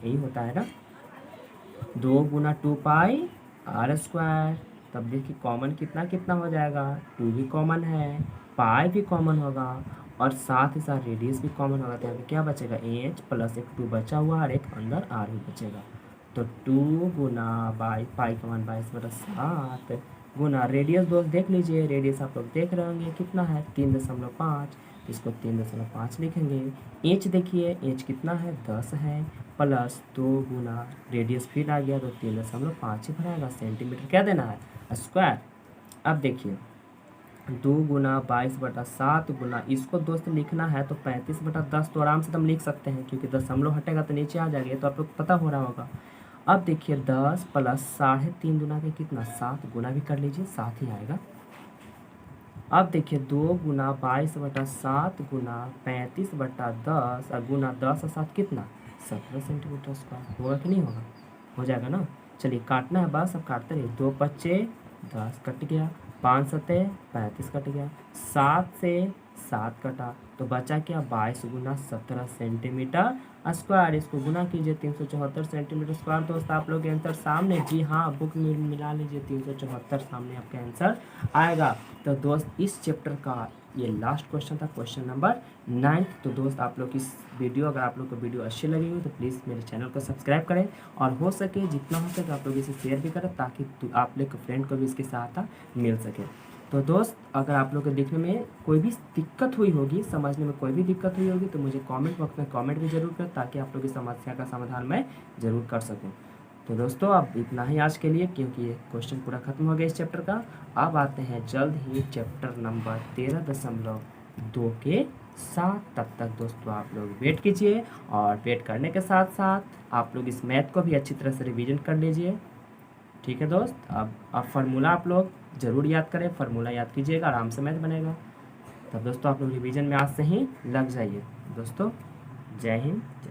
यही होता है ना, 2 गुना 2πr²। तब देखिए कॉमन कितना कितना हो जाएगा, 2 भी कॉमन है, पाई भी कॉमन होगा, और साथ ही साथ रेडियस भी कॉमन होगा। तो यहाँ पे क्या बचेगा, h प्लस एक 2 बचा हुआ और एक अंदर r भी बचेगा। तो 2 गुना पाई का मान 22/7 गुना रेडियस, दोस्त देख लीजिए, रेडियस आप लोग देख रहे होंगे कितना है, 3.5, इसको 3.5 लिखेंगे। h देखिए, h कितना है, 10 है, प्लस 2 गुना रेडियस फिर आ गया तो 3.5 ही भराएगा, सेंटीमीटर क्या देना है, स्क्वायर। अब देखिए 2 गुना 22/7 गुना, इसको दोस्त लिखना है तो 35/10 तो आराम से हम लिख सकते हैं, क्योंकि दशमलव हटेगा तो नीचे आ जाएगा, तो आप लोग पता हो रहा होगा। अब देखिए 10 प्लस 3.5 गुना के कितना, 7 गुना भी कर लीजिए, 7 ही आएगा। अब देखिए 2 गुना 22/7 गुना 35/10 और गुना 10 और 7 कितना, 17 सेंटीमीटर स्क्वायर। होगा कि नहीं होगा, हो जाएगा ना। चलिए काटना है बस, अब काटते रहिए। 2 पच्चे 10 कट गया, 5 सते 35 कट गया, 7 से 7 कटा तो बचा क्या, 22 गुना 17 सेंटीमीटर स्क्वायर। इसको गुना कीजिए, 374 सेंटीमीटर स्क्वायर। दोस्त आप लोग के आंसर सामने, जी हाँ, बुक में मिला लीजिए, 374 सामने आपका आंसर आएगा। तो दोस्त इस चैप्टर का ये लास्ट क्वेश्चन था, क्वेश्चन नंबर 9। तो दोस्त आप लोग इस वीडियो, अगर आप लोग को वीडियो अच्छी लगी हो तो प्लीज़ मेरे चैनल को सब्सक्राइब करें, और हो सके जितना हो सके आप लोग इसे शेयर भी करें, ताकि आप लोग के फ्रेंड को भी इसकी सहायता मिल सके। तो दोस्त अगर आप लोग को देखने में कोई भी दिक्कत हुई होगी, समझने में कोई भी दिक्कत हुई होगी, तो मुझे कमेंट बॉक्स में कमेंट भी जरूर करें, ताकि आप लोग की समस्या का समाधान मैं ज़रूर कर सकूं। तो दोस्तों अब इतना ही आज के लिए, क्योंकि ये क्वेश्चन पूरा खत्म हो गया इस चैप्टर का। अब आते हैं जल्द ही चैप्टर नंबर 13.2 के साथ। तब तक दोस्तों आप लोग वेट कीजिए, और वेट करने के साथ साथ आप लोग इस मैथ को भी अच्छी तरह से रिवीजन कर लीजिए। ठीक है दोस्त, अब फार्मूला आप लोग ज़रूर याद करें, फार्मूला याद कीजिएगा, आराम से मैथ बनेगा। तब दोस्तों आप लोग रिवीजन में आज से ही लग जाइए दोस्तों। जय हिंद, जय